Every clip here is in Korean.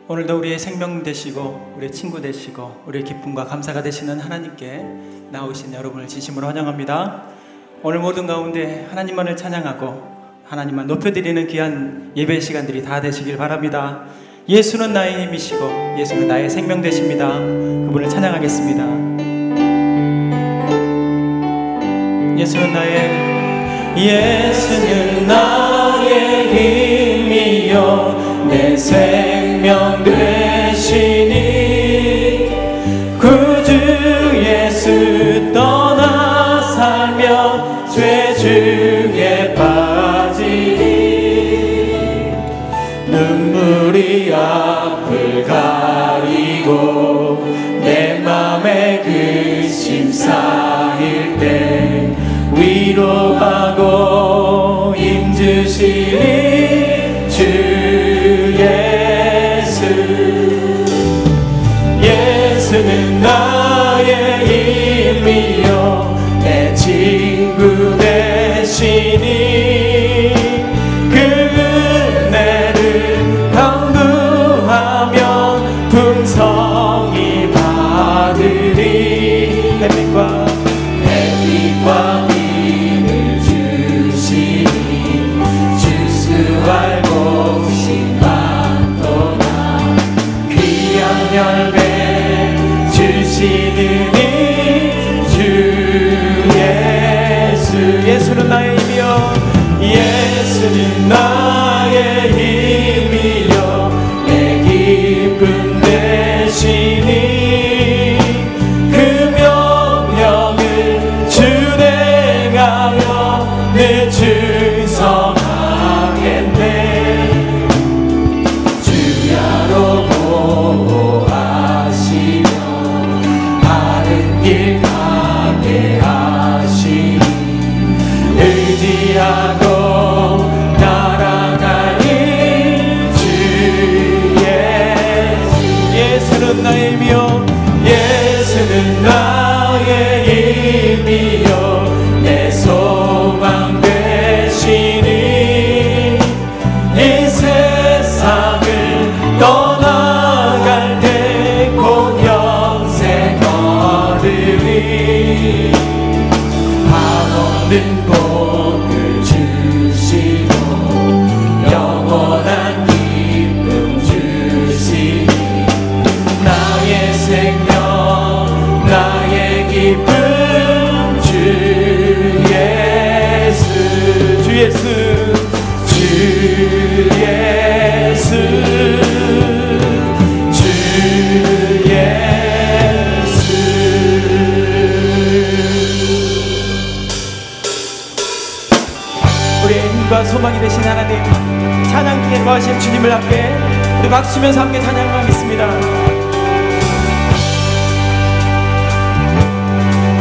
오늘도 우리의 생명 되시고 우리의 친구 되시고 우리의 기쁨과 감사가 되시는 하나님께 나오신 여러분을 진심으로 환영합니다. 오늘 모든 가운데 하나님만을 찬양하고 하나님만 높여드리는 귀한 예배 시간들이 다 되시길 바랍니다. 예수는 나의 힘이시고 예수는 나의 생명 되십니다. 그분을 찬양하겠습니다. 예수는 나의 힘이요 내 생명 되시니 구주 예수 떠나 살며 죄 중에 빠지니 눈물이 앞을 가리고 내 맘에 근심 쌓일 때 위로하고 힘주시니 주 예수. 예수는 나의 힘이요 내 친구 되시니 그 은혜를 강구하면 풍성히 받으리. 햇빛과 비를 주시니 주스 알고 심받도다 귀한 열매 주시느니 주 예수. 예수는 나의 힘이요 예수는 나의 힘이요 내 기쁨 되시니 늘 충성하겠네. 주야로 보호하시며 바른 길 가게 하시니 의지하고 따라가니 주 예수. 예수는 나의 힘이요 예수는 나의 힘이요 내 소망 되시니 이 세상을 떠나갈 때 곧 영생 얻으리. 한없는 복을 주시고 영원한 기쁨 주시니 나의 생명 나의 기쁨 주 예수 우리의 힘과 소망이 되신 하나님 찬양 중에 거하신 주님을 함께 우리 박수면서 함께 찬양하겠습니다.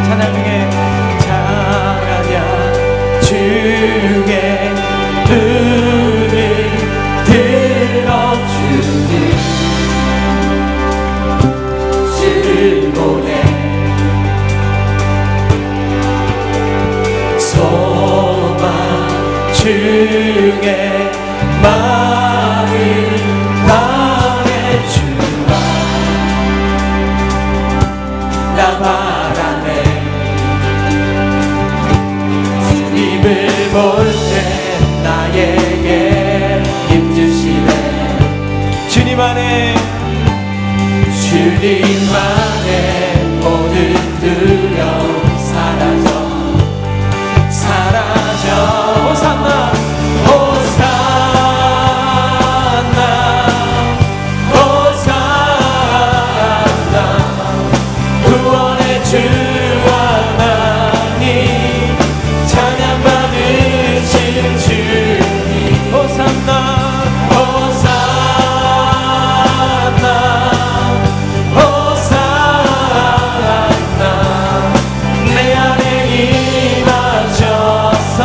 찬양 중에 주의 눈을 들어주니 주를 보내 소망 중에 마음 다해주마 나 바라네. 주님을 볼 때 나에게 힘주시네. 주님 안에 모든 두려움 사라져 호산나 호산나 호산나 구원의 주 하나님 찬양받으신 주님 호산나 호산나 호산나 내 안에 임하셔서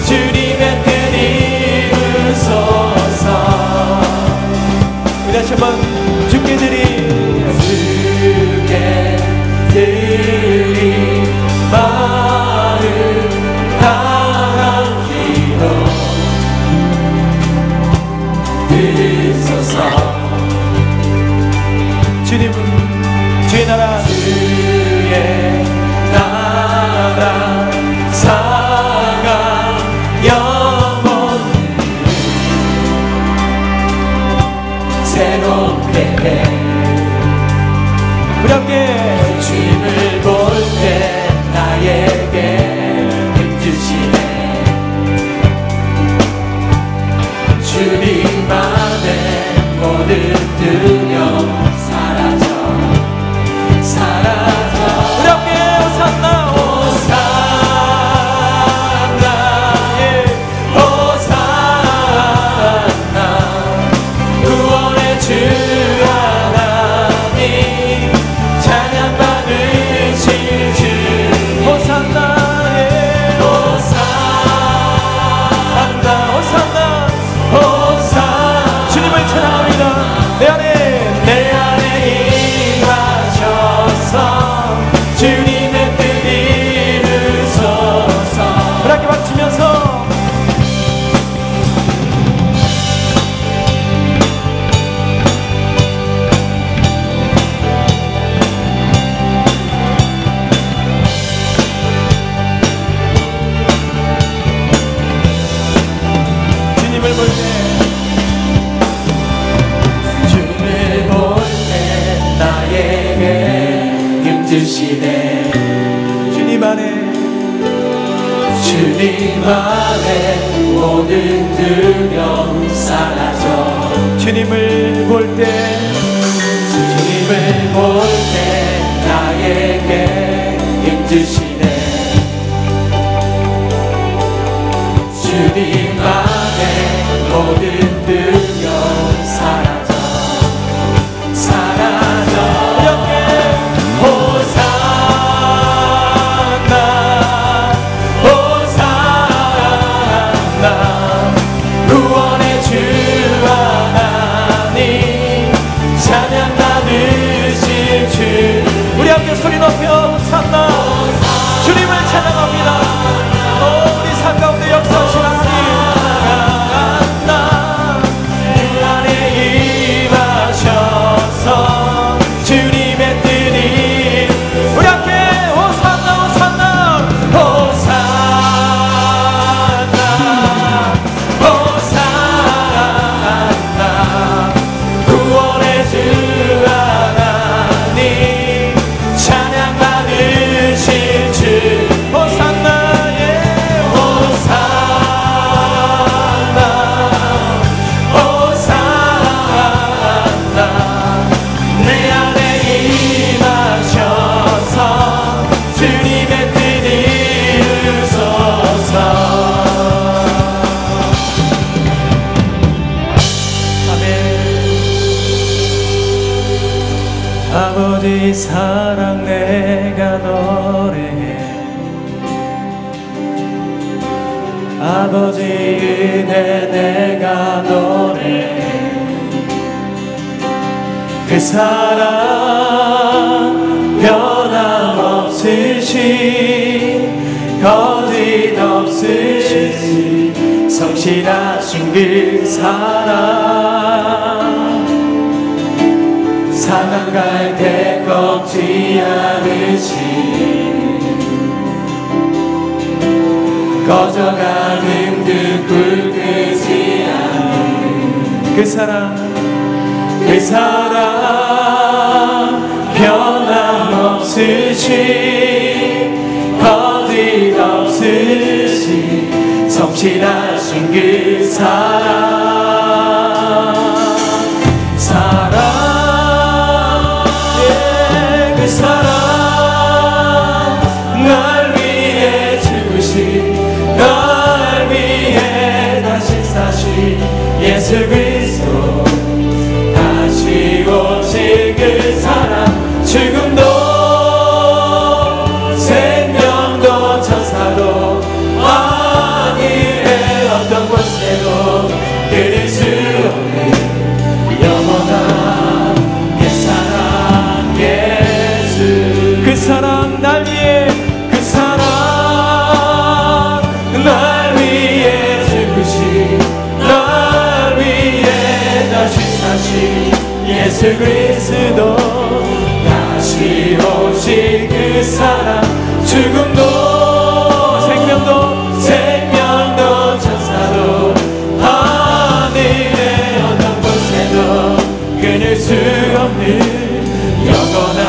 주님의 뜻 이루소서. 우리 다시 한번 주께 드리 마음 다한 기도 들으소서. 주시네. 주님 안에 모든 두려움 사라져. 주님을 볼 때 나에게 힘주시네. 주님 안에 모든 두려움 사라져. 구원의 주 하나님 찬양 받으실 주. 우리 함께 소리 높여 호산나 주님을 찬양합니다. 우리 삶 가운데 역사하신 하나님 주 안에 임하셔서 주님의 뜻이. 우리 함께 호산나 호산나 구원의 주 하나님 찬양 받으실 주. 호산나 내 안에 임하셔서 주님의 뜻 이루소서. 아멘. 아버지 사랑 내가 노래해. 아버지 은혜 내가 노래해. 그 사랑 변함없으신 거짓 없으신 성실하신 그 사랑. 사랑 갈 때 꺾지 않으신 꺼져가는 그 불 끄지 않는 그 사랑 변함없으신 거짓 없으신 성실하신 그 사랑. 그 사랑 날 위해 죽으신 날 위해 다시 사신 예수 그리스도. 다시 오실 그 사랑. 죽음도 생명도 천사도 하늘의 어떤 곳에도 끊을 수 없는 영원한 그 사랑 예수. 그 사랑 날 위해 날 위해 죽으신 날 위해 다시 사신 예수 그리스도. 다시 오실 그 사랑. 죽음도 생명도 천사도 하늘의 어떤 곳에도 끊을 수 없는 영원한.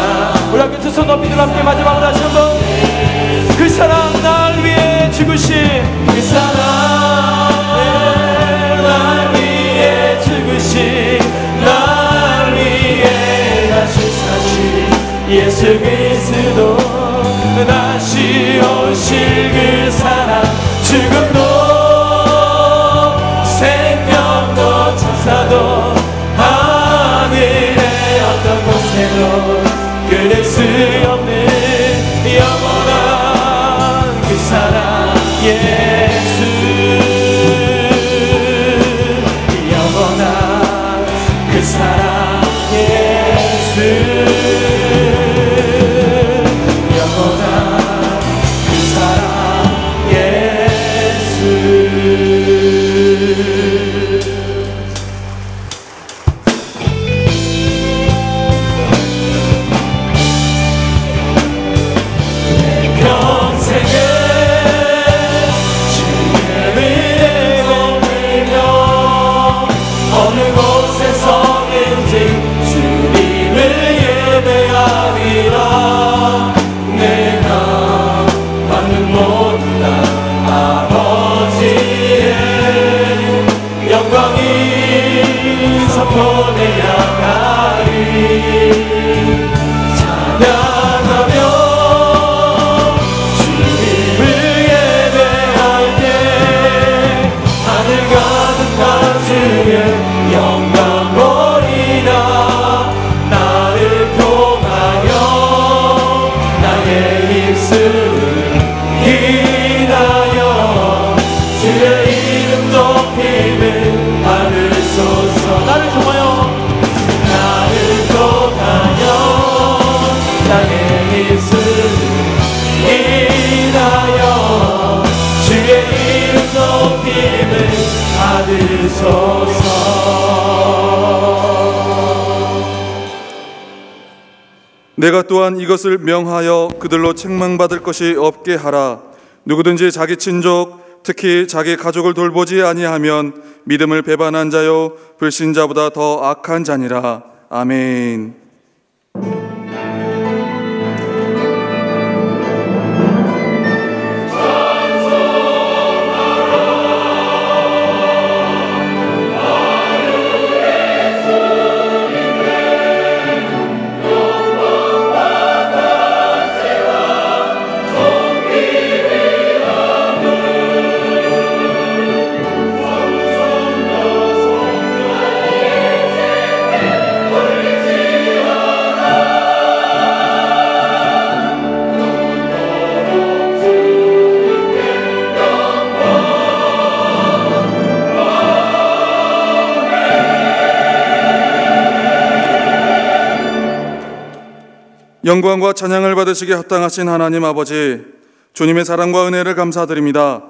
우리 함께 두 손 높이 들어 함께 마지막으로 다시 한번. 그 사랑 날 위해 죽으신 그 사랑 날 위해 죽으신 날 위해 다시 사신 예수 그리스도. 다시 오실 그 사랑. 죽음도 생명도 천사도 하늘의 어떤 곳에도 끊을 수 없는 영원한 그 사랑 예수. 영원한 그 사랑 예수. 내가 또한 이것을 명하여 그들로 책망받을 것이 없게 하라. 누구든지 자기 친족 특히 자기 가족을 돌보지 아니하면 믿음을 배반한 자요 불신자보다 더 악한 자니라. 아멘. 영광과 찬양을 받으시기에 합당하신 하나님 아버지, 주님의 사랑과 은혜를 감사드립니다.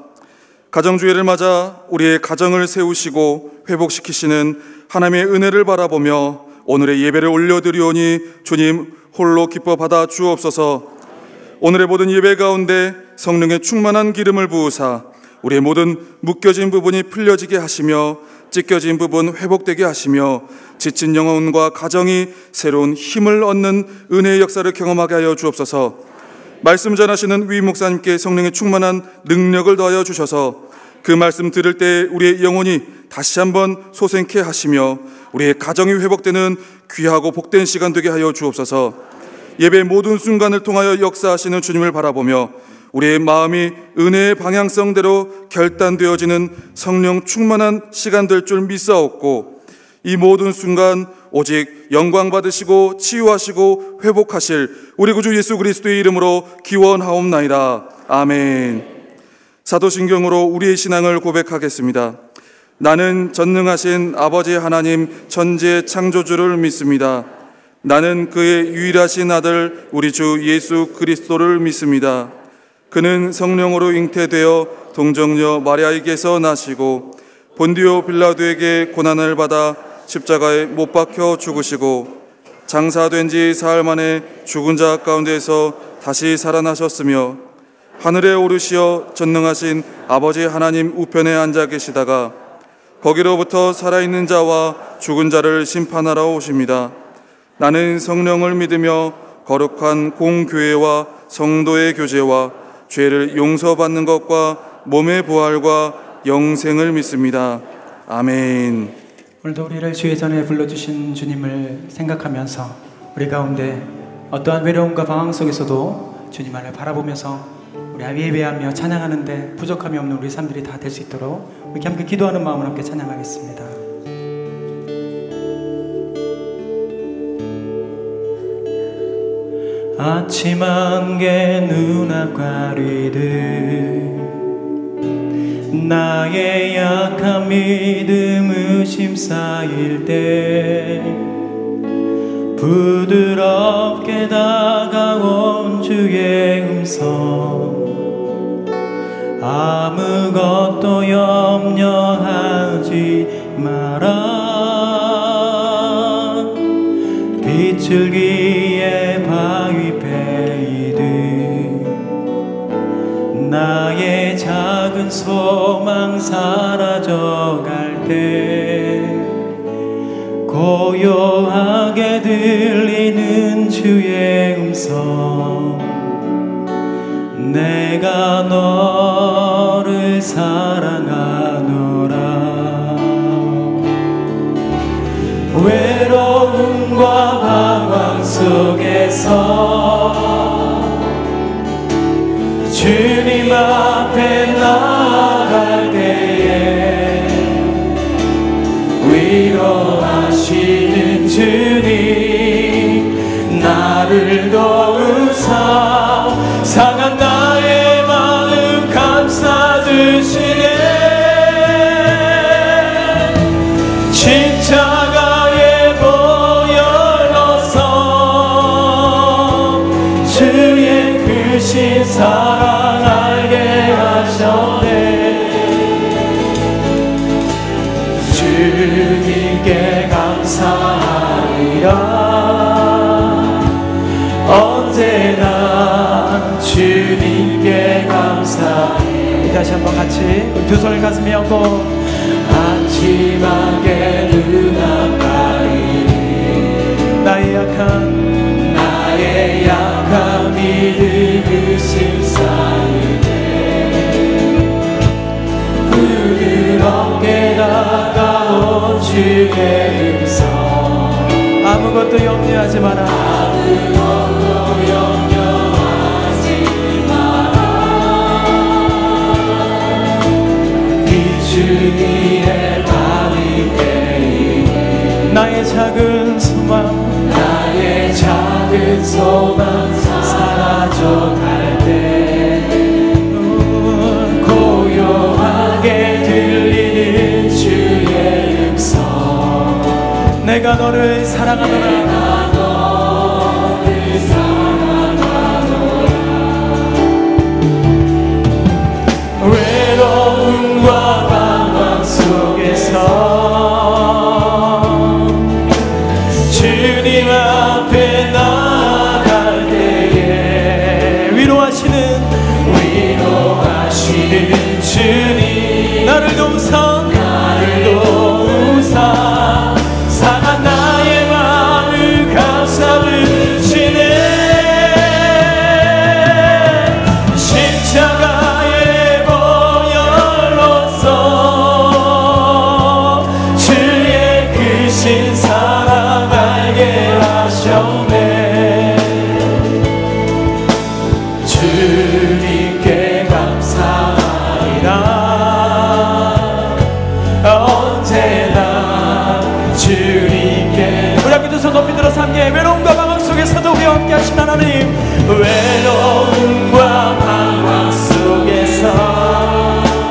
가정주의를 맞아 우리의 가정을 세우시고 회복시키시는 하나님의 은혜를 바라보며 오늘의 예배를 올려드리오니 주님 홀로 기뻐 받아 주옵소서. 오늘의 모든 예배 가운데 성령의 충만한 기름을 부으사 우리의 모든 묶여진 부분이 풀려지게 하시며 찢겨진 부분 회복되게 하시며 지친 영혼과 가정이 새로운 힘을 얻는 은혜의 역사를 경험하게 하여 주옵소서. 말씀 전하시는 위 목사님께 성령의 충만한 능력을 더하여 주셔서 그 말씀 들을 때 우리의 영혼이 다시 한번 소생케 하시며 우리의 가정이 회복되는 귀하고 복된 시간 되게 하여 주옵소서. 예배의 모든 순간을 통하여 역사하시는 주님을 바라보며 우리의 마음이 은혜의 방향성대로 결단되어지는 성령 충만한 시간 될 줄 믿사옵고, 이 모든 순간 오직 영광 받으시고 치유하시고 회복하실 우리 구주 예수 그리스도의 이름으로 기원하옵나이다. 아멘. 사도신경으로 우리의 신앙을 고백하겠습니다. 나는 전능하신 아버지 하나님 천지의 창조주를 믿습니다. 나는 그의 유일하신 아들 우리 주 예수 그리스도를 믿습니다. 그는 성령으로 잉태되어 동정녀 마리아에게서 나시고 본디오 빌라도에게 고난을 받아 십자가에 못 박혀 죽으시고 장사된 지 사흘 만에 죽은 자 가운데에서 다시 살아나셨으며 하늘에 오르시어 전능하신 아버지 하나님 우편에 앉아 계시다가 거기로부터 살아있는 자와 죽은 자를 심판하러 오십니다. 나는 성령을 믿으며 거룩한 공교회와 성도의 교제와 죄를 용서받는 것과 몸의 부활과 영생을 믿습니다. 아멘. 오늘도 우리를 주의 전에 불러주신 주님을 생각하면서 우리 가운데 어떠한 외로움과 방황 속에서도 주님 안을 바라보면서 우리 예배하며 찬양하는데 부족함이 없는 우리 삶들이 다 될 수 있도록 이렇게 함께 기도하는 마음으로 함께 찬양하겠습니다. 아침 안개 눈앞 가리듯 나의 약한 믿음 의심 쌓일 때 부드럽게 다가온 주의 음성 아무것도 염려하지 마라 비출기에 바위 패이듯 나의 작은 소망 사라져갈 때 고요하게 들리는 주의 음성 내가 너를 사랑하노라 외로움과 방황 속에서 주님 앞에 나아갈 때에 위로하시는 주님 나를 도우사 상한 나의 마음 감싸주시네 십자가의 보혈 넣어서 주의 크신 사랑 알게 하셨네 주님께 감사하리라 다시 한번 같이 두 손을 가슴에 얹고 안심하게 눈아파이 나의 약한 믿음을 심사이네 부드럽게 다가온 주의 음성 아무것도 염려하지 마라 아무것도 염려하지 마라 이 주위에 밤이 내리니 나의 작은 소망 사라져갈 때 고요하게 들리는 주의 음성 내가 너를 사랑하노라 외로움과 방황 속에서 주님 앞에 나아갈 때에 위로하시는 주님 나를 도우사 상한 나의 마음을 감싸주시네 십자가의 보혈로서 주의 크신 사랑 알게 하셨네 주님께 감사하리라 언제나 주님께 우리 함께 두 손 높이 들어서 함께 외로움과 방황 속에서도 우리와 함께 하신 하나님 외로움과 방황 속에서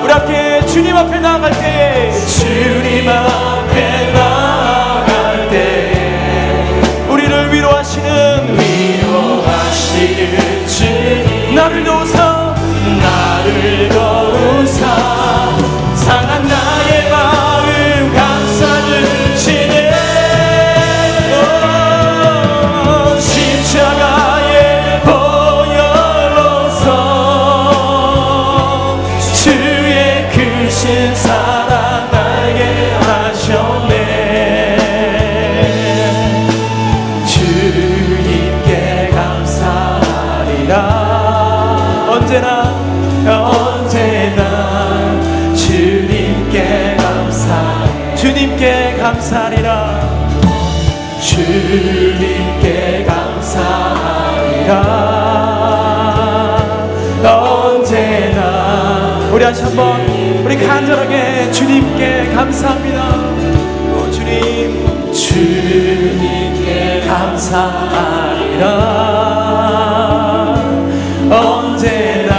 우리 함께 주님 앞에 나아갈 때에 주님 앞에 나아갈 때에 우리를 위로하시는 주님 나를 도우사 상한 나의 마음 감싸주시네 십자가의 보혈로서 주의 크신 사랑 알게 하셨네 주님께 감사하리라 언제나 주님께 감사하리라 주님께 감사하리라 언제나 우리 다시 한번 우리 간절하게 주님께 감사합니다 오 주님 주님께 감사하리라 언제나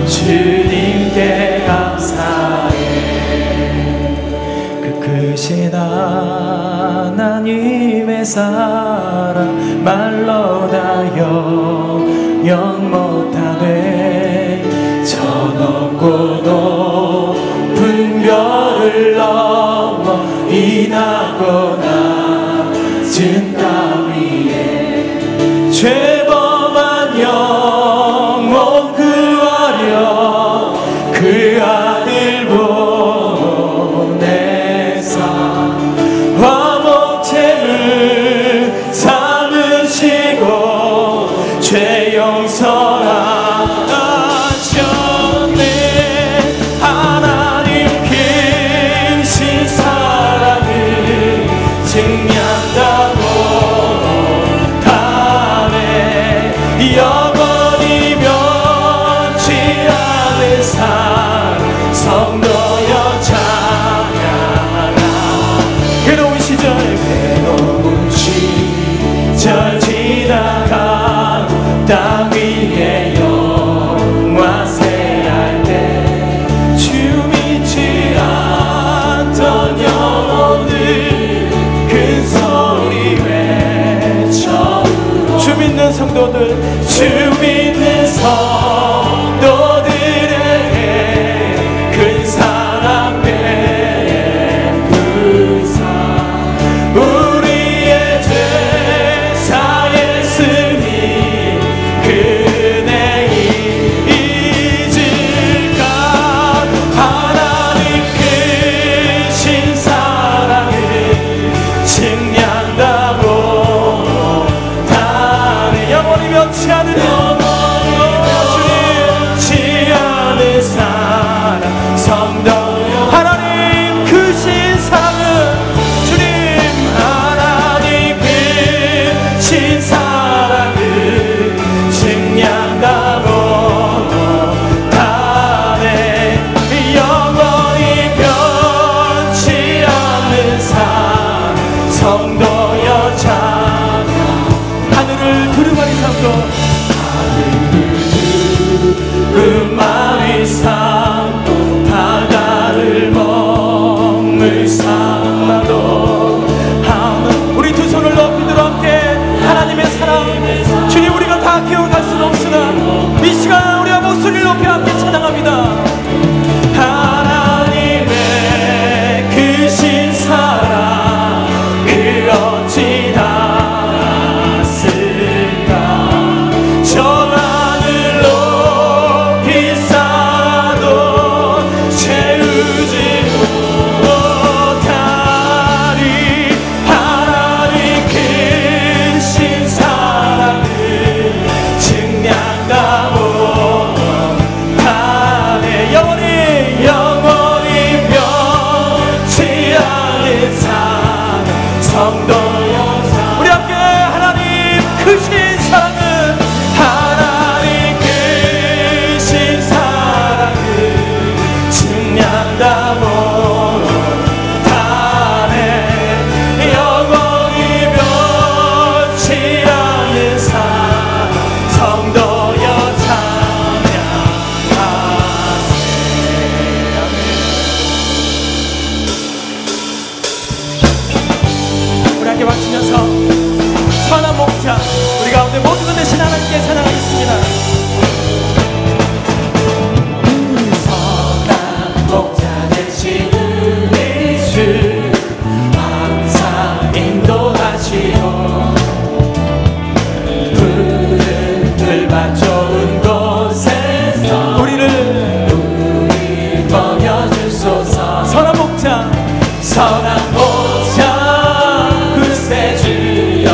주님께 감사해 그 크신 하나님의 사랑 말로 다 영영 못하네 저 높고 높은 별을 넘어 이 낮고 낮은 땅 위에 죄범한 영혼 구하려 그 아들 보내사 화목제물 삼으시고 죄 용서하셨네 하나님 크신 사랑을 증명한다고 다음에 영원히 변치 않은 산 성도여 찬양하라 괴로운 시절 지나가 땅 위에 영화 새할 때 주 믿지 않던 영혼들 큰 소리 외쳐 주 믿는 성도들 주 믿는 성도들에게 큰 사랑 베푸사 우리의 죄 사했으니 그네 잊을까 못하네. 영원히 변치 않는 사랑 성도 여자. 우리 함께 하나님 크신 사랑은 하나님 크신 사랑을 증명다 못하네. 영원히 변치 않는 사랑 성도여 찬양하세. 우리 함께 박치면서 선한 목자 우리 가운데 모든 것 대신 하나님께 찬양하겠습니다. 선한 목자 되신 우리 주 항상 인도하시고 푸른 밭 좋은 곳에서 우리 먹여주소서. 선한 목자 선한 목자 구세주여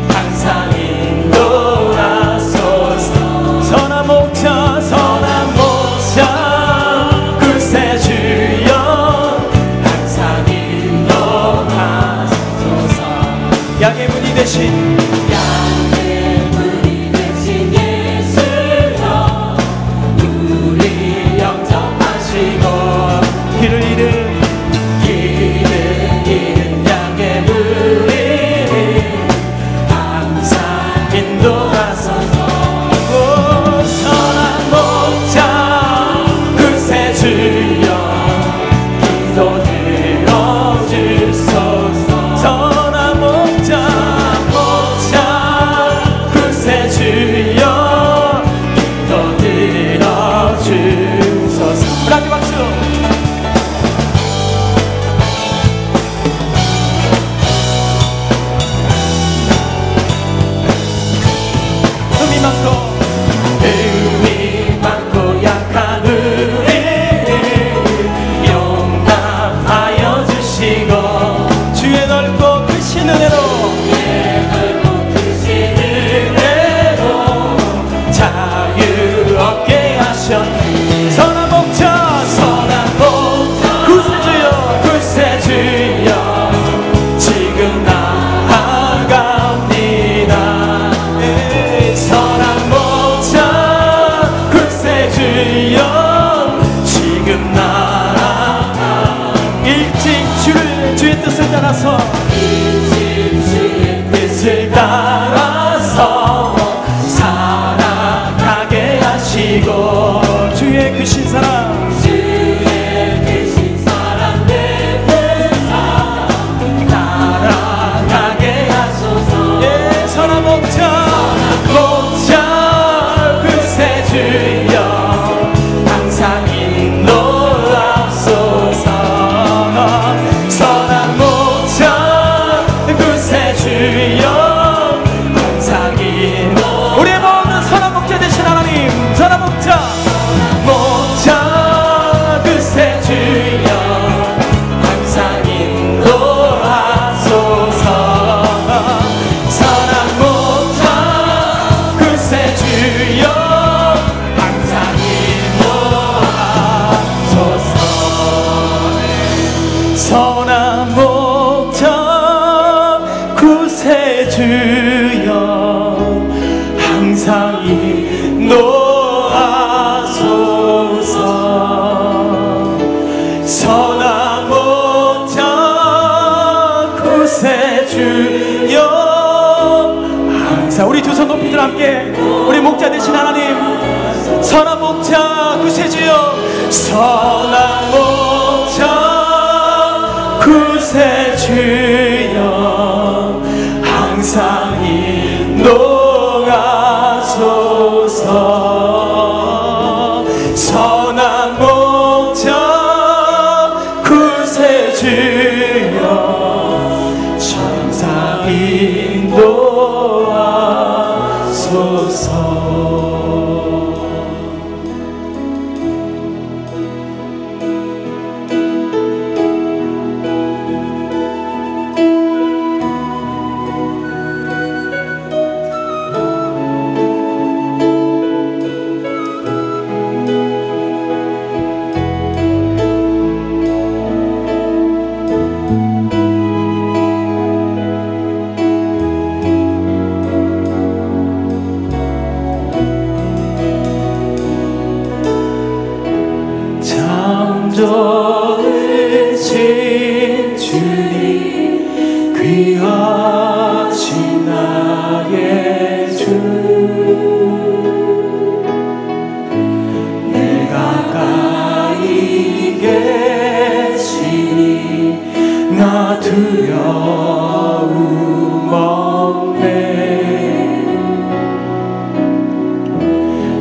항상 인도하소서. 선한 목자 구세주여 항상 인도하소서. 양의 문이 되신 예수여 우리 영접하시고 길을 잃은 양의 무리를 항상 인도하소서. 선한 목자 구세주여 기도 들어주소서. 선한 목자 구세주여 기도 들어주소서. 우리 함께 박수. 의미 많고 약한 우리를 용납하여 주시고 주의 넓고 크신 은혜로 자유 얻게 하셨네. 선한 목자 구세주여 지금 나아갑니다. 선한 목자 구세주여 지금 나아가. 일찍 주의 뜻을 따라서 주의 뜻을 따라서 살아가게 하시고 주의 크신 사랑 따라가게 하소서. 예, 선한 목자 구세주여 항상 인도하소서. 선한 목자 구세주여 항상 인도. 우리의 모든 선한 목자 되신 하나님 선한 목자 구세주여 항상 인도하소서. 선한 목자 구세주여 항상 인도하소서. 선한 목자 구세주여 항상 인도하소서. 선한 목자 구세주여 항상. 우리 두 손 높이 들어 함께 우리 목자 되신 하나님 선한 목자 구세주여 선한 목자 구세주여 항상 인도하소서. 선한 목자 구세주여 항상 인도하소서.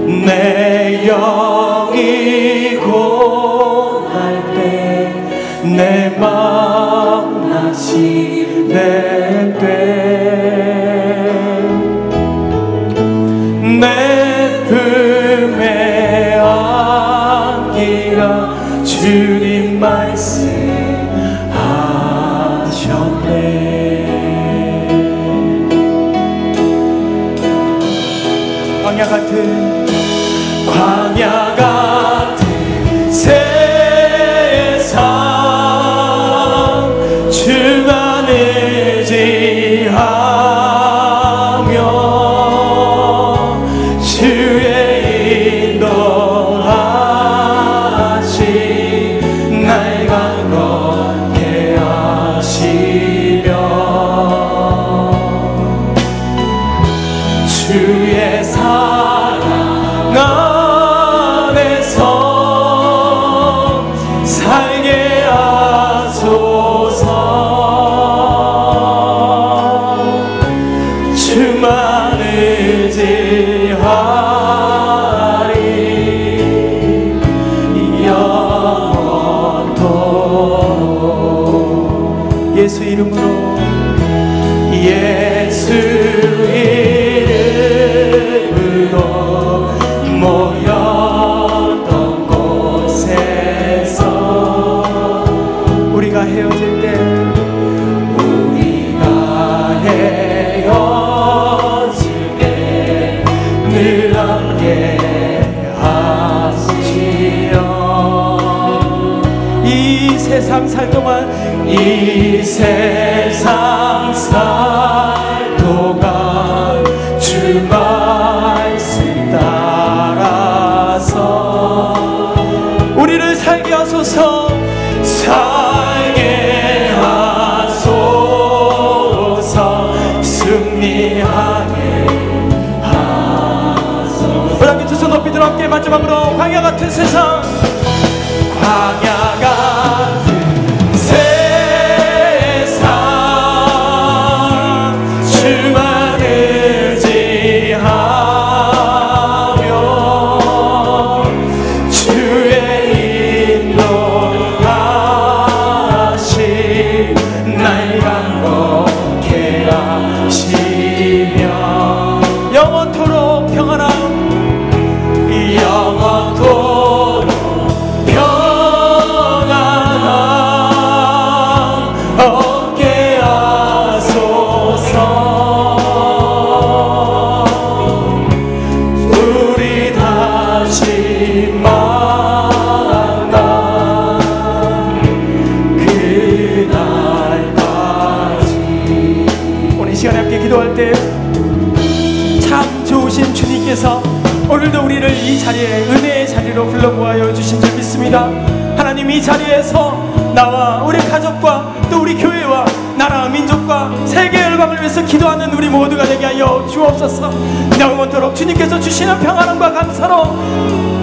내 영이 고날 때 내 마음 나시네 내 품에 안기라 주님 말씀하셨네. 광야 같은 세상 주만 의지하며 주의 인도하시 날 강건케 하시며 주의 사랑 안에서 살게 하소서. 주만 의지하리 영원토록. 예수 이름으로 예수 이름으로 모였던 곳에서 우리가 헤어질 때 늘 함께 하시며 이 세상 살 동안 이 세상 살 동안 주 말씀 따라서 우리를 살게 하소서. 살게 하소서. 승리하게 하소서. 우리 함께 두 손 높이 들어 함께 마지막으로 광야 같은 세상 광야 같은 세상 주만 의지하며 주의 인도하시 날 강건케 하시며 영원토록 평안한 영원토록 평안함 얻게 하소서. 우리 다시 만나 그날까지. 오늘 이 시간에 함께 기도할 때 참 좋으신 주님께서 오늘도 우리를 이 자리에 은혜의 자리로 불러 모아여 주신 줄 믿습니다. 하나님 이 자리에서 나와 우리 가족과 또 우리 교회와 나라 민족과 세계 열방을 위해서 기도하는 우리 모두가 되게 하여 주옵소서. 영원토록 주님께서 주시는 평안함과 감사로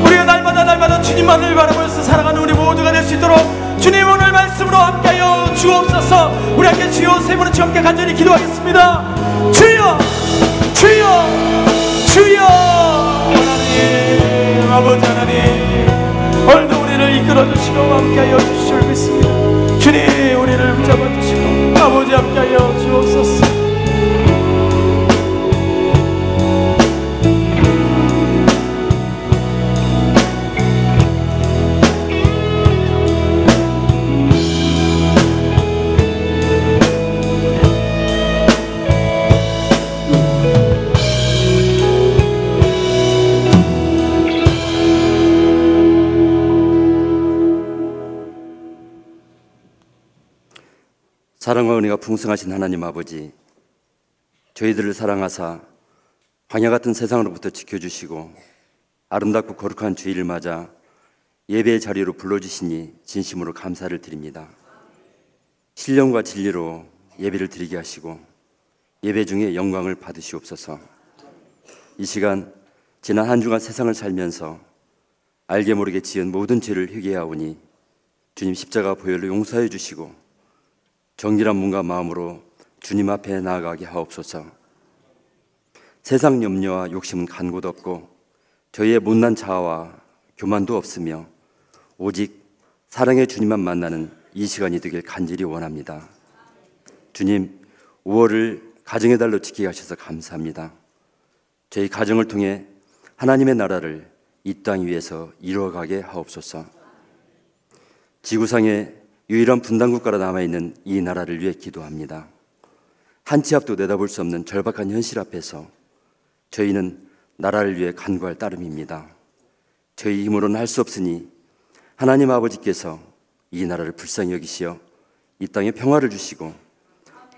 우리가 날마다 주님만을 바라보면서 살아가는 우리 모두가 될 수 있도록 주님 오늘 말씀으로 함께하여 주옵소서. 우리 함께 주여 세 분은 함께 간절히 기도하겠습니다. 주여 주여 주여. 하나님 아버지 하나님 오늘도 우리를 이끌어주시고 함께하여 주실 믿습니다. 주님 우리를 붙잡아주시고 아버지 함께하여 주옵소서. 사랑과 은혜가 풍성하신 하나님 아버지, 저희들을 사랑하사 광야 같은 세상으로부터 지켜주시고 아름답고 거룩한 주일을 맞아 예배의 자리로 불러주시니 진심으로 감사를 드립니다. 신령과 진리로 예배를 드리게 하시고 예배 중에 영광을 받으시옵소서. 이 시간 지난 한 주간 세상을 살면서 알게 모르게 지은 모든 죄를 회개하오니 주님 십자가 보혈로 용서해 주시고 정결한 몸과 마음으로 주님 앞에 나아가게 하옵소서. 세상 염려와 욕심은 간 곳 없고 저희의 못난 자아와 교만도 없으며 오직 사랑의 주님만 만나는 이 시간이 되길 간절히 원합니다. 주님, 5월을 가정의 달로 지키게 하셔서 감사합니다. 저희 가정을 통해 하나님의 나라를 이 땅 위에서 이루어가게 하옵소서. 지구상의 유일한 분단국가로 남아있는 이 나라를 위해 기도합니다. 한 치 앞도 내다볼 수 없는 절박한 현실 앞에서 저희는 나라를 위해 간구할 따름입니다. 저희 힘으로는 할 수 없으니 하나님 아버지께서 이 나라를 불쌍히 여기시어 이 땅에 평화를 주시고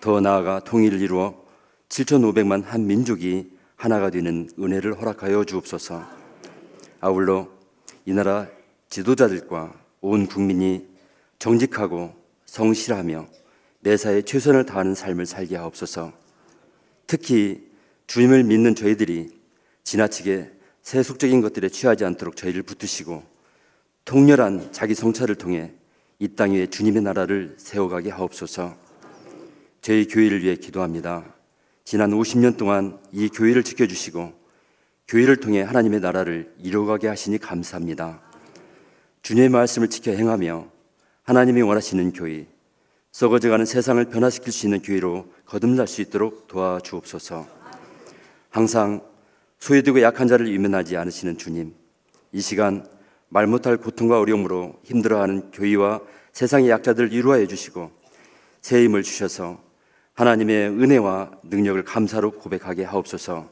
더 나아가 통일을 이루어 7,500만 한 민족이 하나가 되는 은혜를 허락하여 주옵소서. 아울러 이 나라 지도자들과 온 국민이 정직하고 성실하며 매사에 최선을 다하는 삶을 살게 하옵소서. 특히 주님을 믿는 저희들이 지나치게 세속적인 것들에 취하지 않도록 저희를 붙드시고 통렬한 자기 성찰을 통해 이 땅 위에 주님의 나라를 세워가게 하옵소서. 저희 교회를 위해 기도합니다. 지난 50년 동안 이 교회를 지켜주시고 교회를 통해 하나님의 나라를 이루어가게 하시니 감사합니다. 주님의 말씀을 지켜 행하며 하나님이 원하시는 교회, 썩어져가는 세상을 변화시킬 수 있는 교회로 거듭날 수 있도록 도와주옵소서. 항상 소외되고 약한 자를 외면하지 않으시는 주님, 이 시간 말 못할 고통과 어려움으로 힘들어하는 교회와 세상의 약자들을 위로하여 주시고 새 힘을 주셔서 하나님의 은혜와 능력을 감사로 고백하게 하옵소서.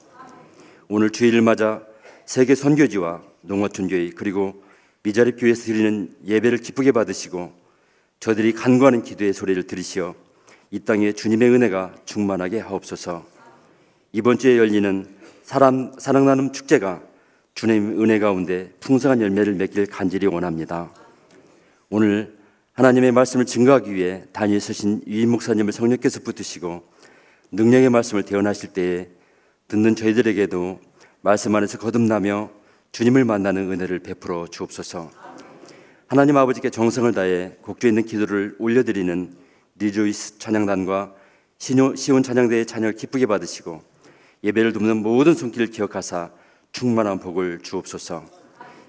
오늘 주일을 맞아 세계 선교지와 농어촌교회 그리고 미자립교회에서 드리는 예배를 기쁘게 받으시고 저들이 간구하는 기도의 소리를 들으시어 이 땅에 주님의 은혜가 충만하게 하옵소서. 이번 주에 열리는 사랑 나눔 축제가 주님의 은혜 가운데 풍성한 열매를 맺길 간절히 원합니다. 오늘 하나님의 말씀을 증거하기 위해 단위에 서신 유임 목사님을 성령께서 붙드시고 능력의 말씀을 대언하실 때에 듣는 저희들에게도 말씀 안에서 거듭나며 주님을 만나는 은혜를 베풀어 주옵소서. 하나님 아버지께 정성을 다해 곡조 있는 기도를 올려드리는 리조이스 찬양단과 시온 찬양대의 찬양을 기쁘게 받으시고 예배를 돕는 모든 손길을 기억하사 충만한 복을 주옵소서.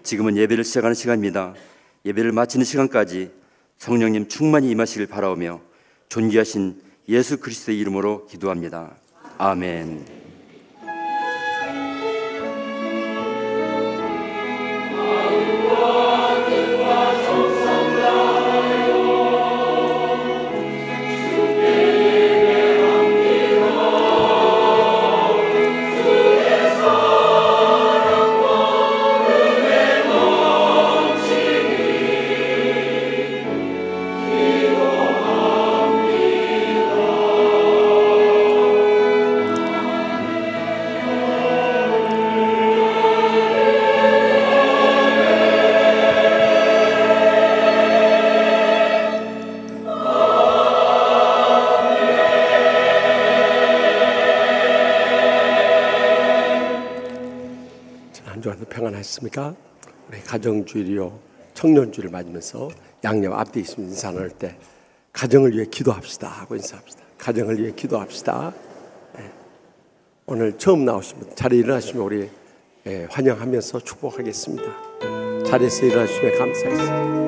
지금은 예배를 시작하는 시간입니다. 예배를 마치는 시간까지 성령님 충만히 임하시길 바라오며 존귀하신 예수 그리스도의 이름으로 기도합니다. 아멘. 평안하셨습니까? 우리 가정주일이요 청년주일을 맞으면서 양옆 앞뒤 있으면 인사 나눌 때 가정을 위해 기도합시다 하고 인사합시다. 가정을 위해 기도합시다. 네. 오늘 처음 나오신 분 자리에 일어나시면 우리 환영하면서 축복하겠습니다. 자리에서 일어나시면 감사하겠습니다.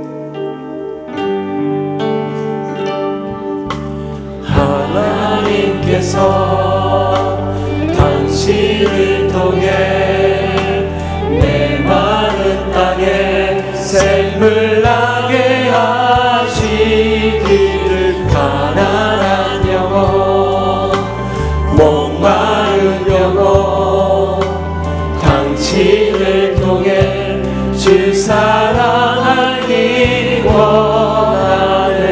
하나님께서 당신을 통해 내 마른 땅에 샘물 나게 하시기를 가난한 영혼 목마른 영혼 당신을 통해 주 사랑하기 원하네.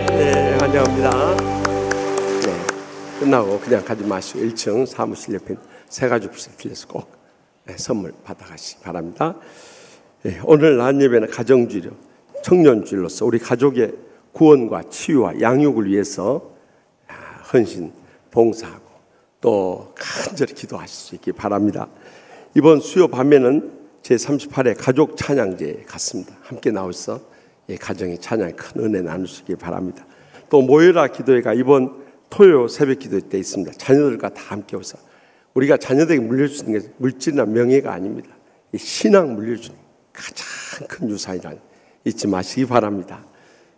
네, 환영합니다. 네, 끝나고 그냥 가지 마시고 1층 사무실 옆에 세 가지 부스 빌려서 꼭 선물 받아가시기 바랍니다. 네, 오늘 낮 예배는 가정주일이요 청년주일로서 우리 가족의 구원과 치유와 양육을 위해서 헌신, 봉사하고 또 간절히 기도하실 수 있기 바랍니다. 이번 수요 밤에는 제38회 가족 찬양제에 갔습니다. 함께 나오셔서 가정의 찬양에 큰 은혜 나누시기 바랍니다. 또 모여라 기도회가 이번 토요 새벽 기도 때 있습니다. 자녀들과 다 함께 오셔서 우리가 자녀들에게 물려주는 게 물질이나 명예가 아닙니다. 이 신앙 물려주는 가장 큰 유산이란 잊지 마시기 바랍니다.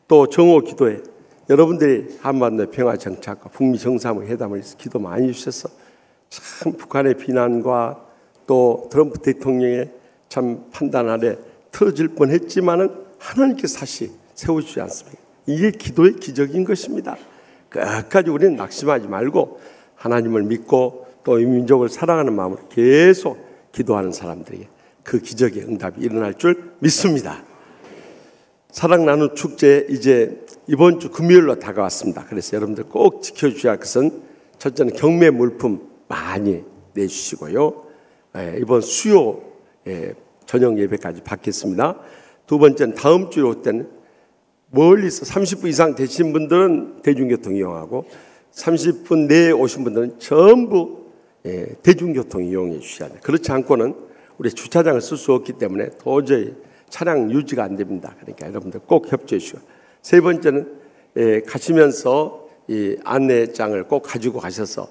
또 정오 기도에 여러분들이 한반도 평화 정착과 북미 정상회 회담을 위해서 기도 많이 주셔서 참 북한의 비난과 또 트럼프 대통령의 참 판단 아래 터질 뻔했지만은 하나님께서 다시 세우시지 않습니까? 이게 기도의 기적인 것입니다. 끝까지 우리는 낙심하지 말고 하나님을 믿고 또 이 민족을 사랑하는 마음으로 계속 기도하는 사람들에게 그 기적의 응답이 일어날 줄 믿습니다. 사랑 나눔 축제 이제 이번 주 금요일로 다가왔습니다. 그래서 여러분들 꼭 지켜주셔야 할 것은 첫째는 경매 물품 많이 내주시고요. 이번 수요 저녁 예배까지 받겠습니다. 두 번째는 다음 주에 올 때는 멀리서 30분 이상 되신 분들은 대중교통 이용하고 30분 내에 오신 분들은 전부 대중교통 이용해 주셔야 돼요. 그렇지 않고는 우리 주차장을 쓸 수 없기 때문에 도저히 차량 유지가 안 됩니다. 그러니까 여러분들 꼭 협조해 주시고, 세 번째는 가시면서 이 안내장을 꼭 가지고 가셔서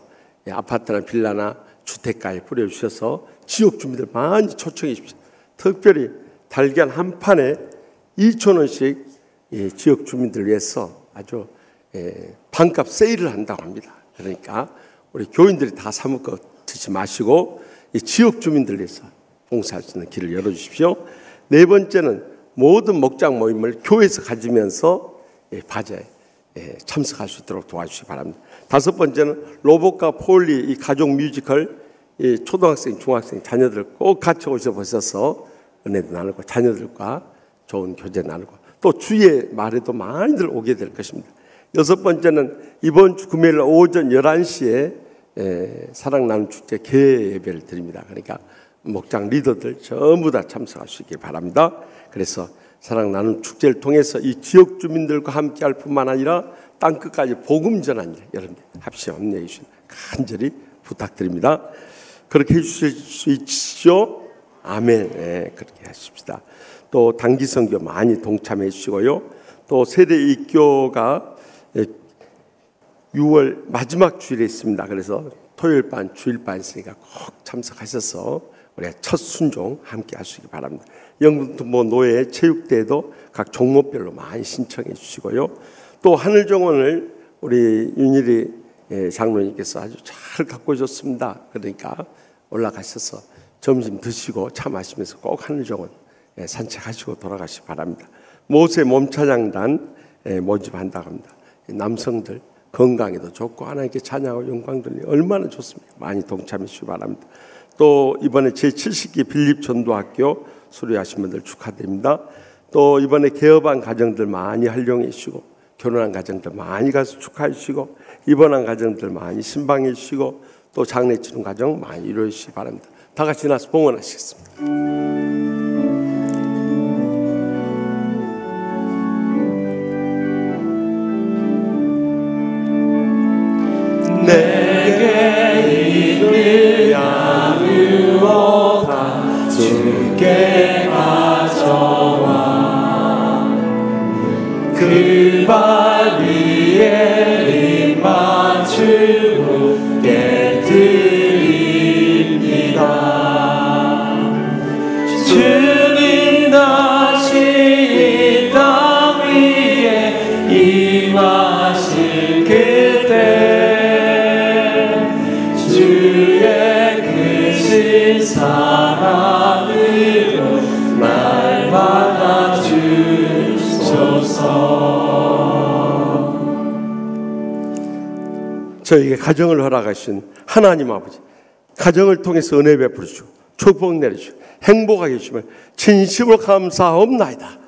아파트나 빌라나 주택가에 뿌려주셔서 지역 주민들 많이 초청해 주십시오. 특별히 달걀 한 판에 2,000원씩 지역 주민들을 위해서 아주 반값 세일을 한다고 합니다. 그러니까 우리 교인들이 다 사 먹고 드시지 마시고 이 지역 주민들을 위해서 봉사할 수 있는 길을 열어주십시오. 네 번째는 모든 목장 모임을 교회에서 가지면서 바자에 참석할 수 있도록 도와주시기 바랍니다. 다섯 번째는 로봇과 폴리 이 가족 뮤지컬 초등학생, 중학생 자녀들 꼭 같이 오셔서 은혜도 나누고 자녀들과 좋은 교제 나누고 또 주의 말에도 많이들 오게 될 것입니다. 여섯 번째는 이번 주 금요일 오전 11시에 사랑 나눔 축제 개회 예배를 드립니다. 그러니까 목장 리더들 전부 다 참석할 수 있길 바랍니다. 그래서 사랑 나눔 축제를 통해서 이 지역 주민들과 함께 할 뿐만 아니라 땅끝까지 복음 전하는 일 여러분들 합심 협력해 주시면 간절히 부탁드립니다. 그렇게 해주실 수 있죠? 아멘. 그렇게 하십시다. 또 단기 선교 많이 동참해 주시고요. 또 세대 입교가 6월 마지막 주일에 있습니다. 그래서 토요일 반, 주일 반 있으니까 꼭 참석하셔서 우리가 첫 순종 함께 하시기 바랍니다. 영등포 노예 체육대회도 각 종목별로 많이 신청해 주시고요. 또 하늘정원을 우리 윤일이 장로님께서 아주 잘 갖고 오셨습니다. 그러니까 올라가셔서 점심 드시고 차 마시면서 꼭 하늘정원 산책하시고 돌아가시기 바랍니다. 모세 몸찬양단 모집한다고 합니다. 남성들 건강에도 좋고 하나님께 찬양하고 영광 돌리니 얼마나 좋습니까? 많이 동참해 주시기 바랍니다. 또 이번에 제70기 빌립전도학교 수료하신 분들 축하드립니다. 또 이번에 개업한 가정들 많이 활용해 주시고 결혼한 가정들 많이 가서 축하해 주시고 입원한 가정들 많이 신방해 주시고 또 장례 치른 가정 많이 이루어 주시기 바랍니다. 다 같이 나서 봉헌하시겠습니다. 내게 이를 나누어가 주께 가져와 그 발 위에 입 맞추고 깨뜨립니다. 주님 다시 이 땅 위에 임하실 그때 주의 크신 사랑으로 날 받아주소서. 저에게 가정을 허락하신 하나님 아버지, 가정을 통해서 은혜 베풀어주시고 축복 내려주시고 행복하게 해주시면 진심으로 감사하옵나이다.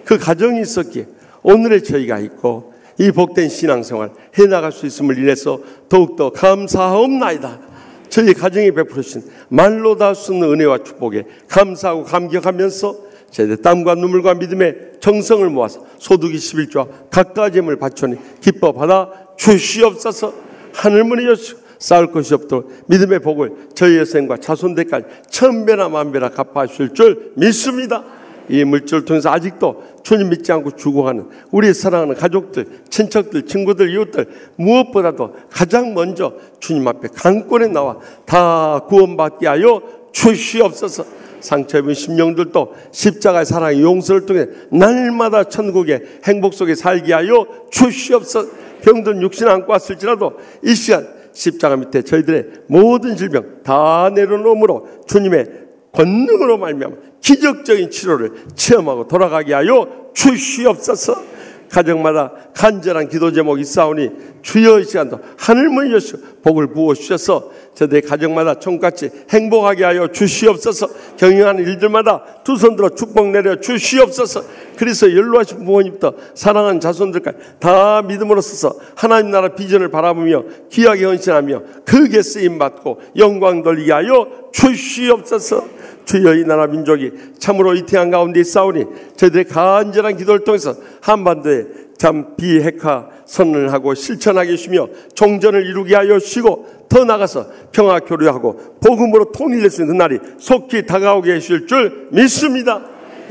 그 가정이 있었기에 오늘의 저희가 있고 이 복된 신앙생활 해나갈 수 있음을 인해서 더욱더 감사하옵나이다. 저희 가정에 베풀으신 말로 다 할 수 없는 은혜와 축복에 감사하고 감격하면서 저희의 땀과 눈물과 믿음의 정성을 모아서 소득이 11조와 각가지 재물을 바쳐니 기뻐 받아 주시옵소서. 하늘문이 여시고 쌓을 것이 없도록 믿음의 복을 저희의 생과 자손들까지 천배나 만배나 갚아주실 줄 믿습니다. 이 물질을 통해서 아직도 주님 믿지 않고 죽어가는 우리 사랑하는 가족들, 친척들, 친구들, 이웃들, 무엇보다도 가장 먼저 주님 앞에 강권에 나와 다 구원받게 하여 주시옵소서. 상처 입은 심령들도 십자가의 사랑의 용서를 통해 날마다 천국의 행복 속에 살게 하여 주시옵소서. 병든 육신 안고 왔을지라도 이 시간 십자가 밑에 저희들의 모든 질병 다 내려놓음으로 주님의 권능으로 말미암아 기적적인 치료를 체험하고 돌아가게 하여 주시옵소서. 가정마다 간절한 기도 제목이 있사오니 주여 이 시간도 하늘문을 여시고 복을 부어주셔서 저들의 가정마다 종같이 행복하게 하여 주시옵소서. 경영하는 일들마다 두 손 들어 축복 내려 주시옵소서. 그래서 연로하신 부모님부터 사랑하는 자손들까지 다 믿음으로 서서 하나님 나라 비전을 바라보며 귀하게 헌신하며 크게 쓰임받고 영광 돌리게 하여 주시옵소서. 주여 이 나라 민족이 참으로 이 태양 가운데 있사오니 저희들의 간절한 기도를 통해서 한반도에 참 비핵화 선언을 하고 실천하게 해주시며 종전을 이루게 하여 주시고 더 나아가서 평화 교류하고 복음으로 통일될 수 있는 날이 속히 다가오게 해주실 줄 믿습니다.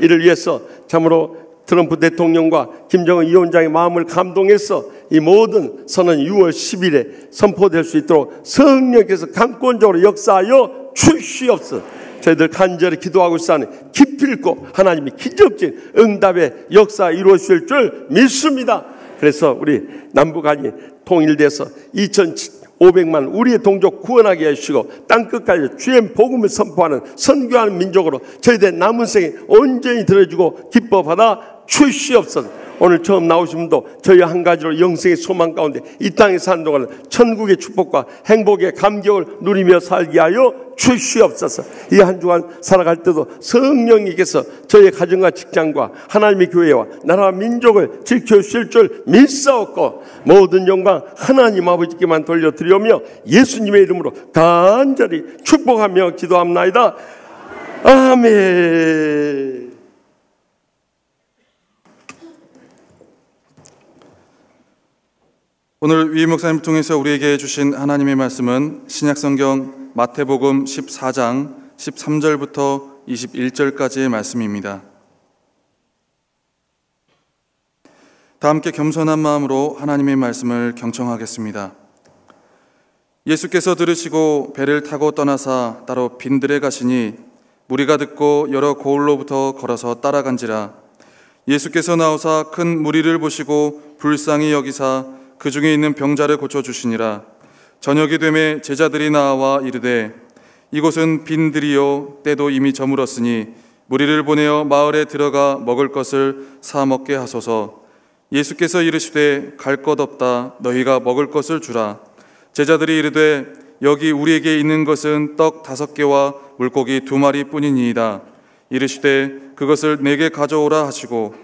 이를 위해서 참으로 트럼프 대통령과 김정은 위원장의 마음을 감동해서 이 모든 선언이 6월 10일에 선포될 수 있도록 성령께서 강권적으로 역사하여 주시옵소서. 저희들 간절히 기도하고 있사오니 기필코 하나님이 기적적인 응답의 역사 이루어질 줄 믿습니다. 그래서 우리 남북한이 통일돼서 2,500만 우리의 동족 구원하게 해주시고 땅끝까지 주의 복음을 선포하는 선교하는 민족으로 저희들 남은 생에 온전히 들어주고 기뻐 받아 주시옵소서. 오늘 처음 나오신 분도 저희 한 가지로 영생의 소망 가운데 이 땅에 사는 동안 천국의 축복과 행복의 감격을 누리며 살게 하여 주시옵소서. 이 한 주간 살아갈 때도 성령님께서 저희의 가정과 직장과 하나님의 교회와 나라와 민족을 지켜주실 줄 믿사옵고 모든 영광 하나님 아버지께만 돌려드리오며 예수님의 이름으로 간절히 축복하며 기도합나이다. 아멘. 오늘 위 목사님을 통해서 우리에게 주신 하나님의 말씀은 신약성경 마태복음 14장 13절부터 21절까지의 말씀입니다. 다 함께 겸손한 마음으로 하나님의 말씀을 경청하겠습니다. 예수께서 들으시고 배를 타고 떠나사 따로 빈들에 가시니 무리가 듣고 여러 고을로부터 걸어서 따라간지라. 예수께서 나오사 큰 무리를 보시고 불쌍히 여기사 그 중에 있는 병자를 고쳐주시니라. 저녁이 되매 제자들이 나와 이르되 이곳은 빈들이요 때도 이미 저물었으니 무리를 보내어 마을에 들어가 먹을 것을 사 먹게 하소서. 예수께서 이르시되 갈 것 없다. 너희가 먹을 것을 주라. 제자들이 이르되 여기 우리에게 있는 것은 떡 5개와 물고기 2마리 뿐이니이다. 이르시되 그것을 내게 가져오라 하시고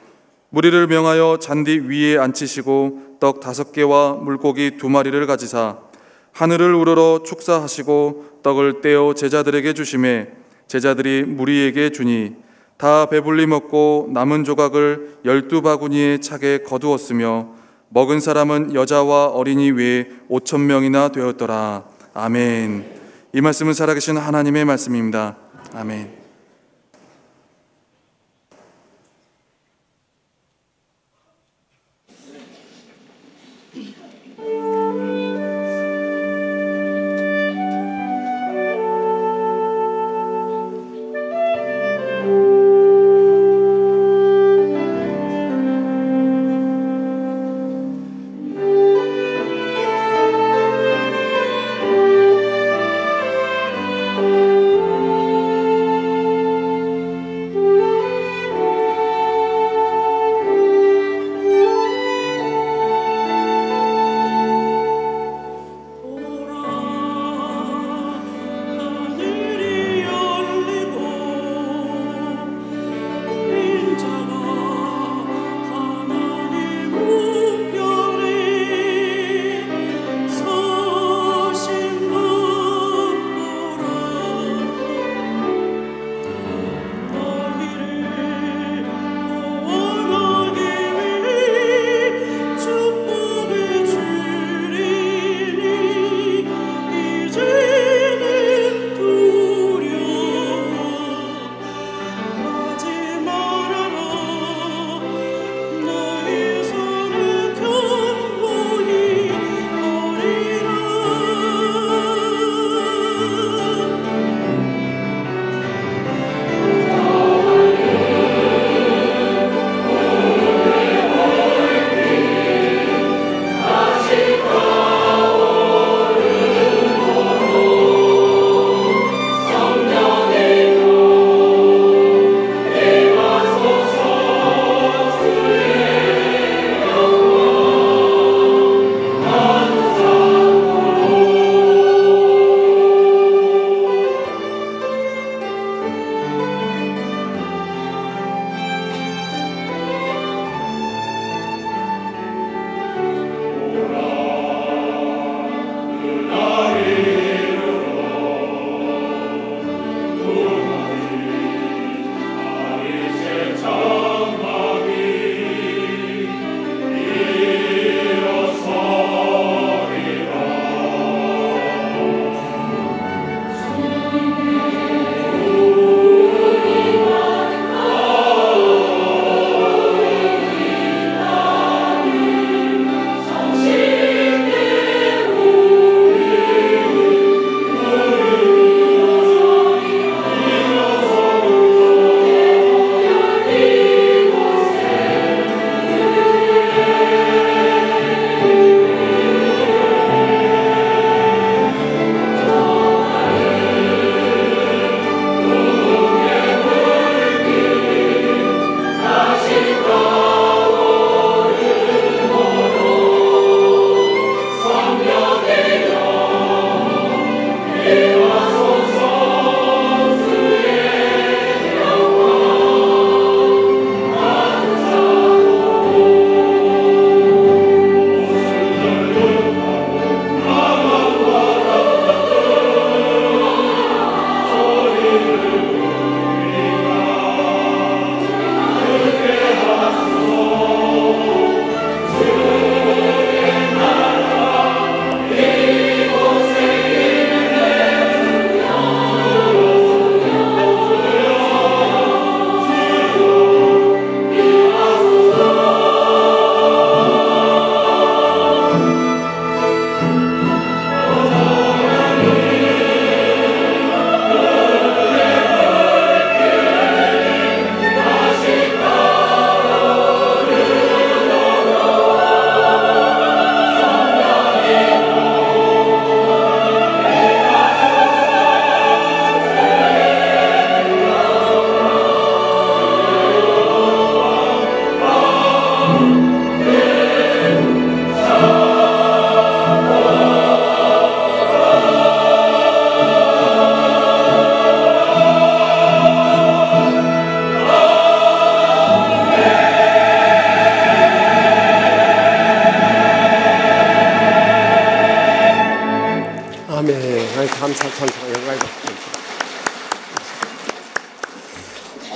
무리를 명하여 잔디 위에 앉히시고 떡 5개와 물고기 2마리를 가지사 하늘을 우러러 축사하시고 떡을 떼어 제자들에게 주시매 제자들이 무리에게 주니 다 배불리 먹고 남은 조각을 12바구니에 차게 거두었으며 먹은 사람은 여자와 어린이 외에 5,000명이나 되었더라. 아멘. 이 말씀은 살아계신 하나님의 말씀입니다. 아멘.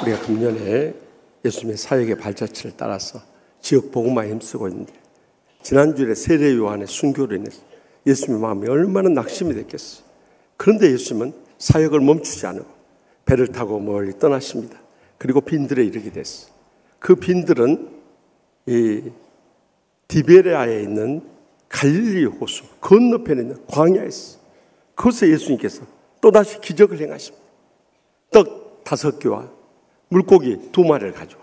우리가 금년에 예수님의 사역의 발자취를 따라서 지역 복음화에 힘쓰고 있는데 지난주에 세례 요한의 순교로 인해서 예수님의 마음이 얼마나 낙심이 됐겠어요. 그런데 예수님은 사역을 멈추지 않고 배를 타고 멀리 떠나십니다. 그리고 빈들에 이르게 됐어요. 그 빈들은 이 디베레아에 있는 갈릴리 호수 건너편에 있는 광야에 있어요. 그곳에 예수님께서 또다시 기적을 행하십니다. 떡 5개와 물고기 2마리를 가지고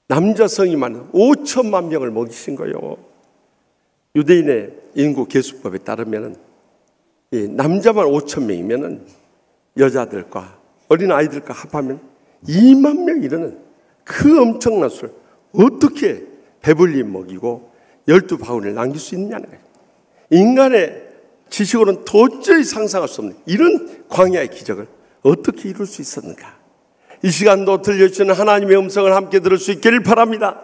남자 성이만 5천만 명을 먹이신 거예요. 유대인의 인구 계수법에 따르면 남자만 5천 명이면 여자들과 어린 아이들과 합하면 2만 명 이르는 그 엄청난 술 어떻게 배불리 먹이고 12바구니를 남길 수 있느냐는 거예요. 인간의 지식으로는 도저히 상상할 수 없는 이런 광야의 기적을 어떻게 이룰 수 있었는가. 이 시간도 들려주시는 하나님의 음성을 함께 들을 수 있기를 바랍니다.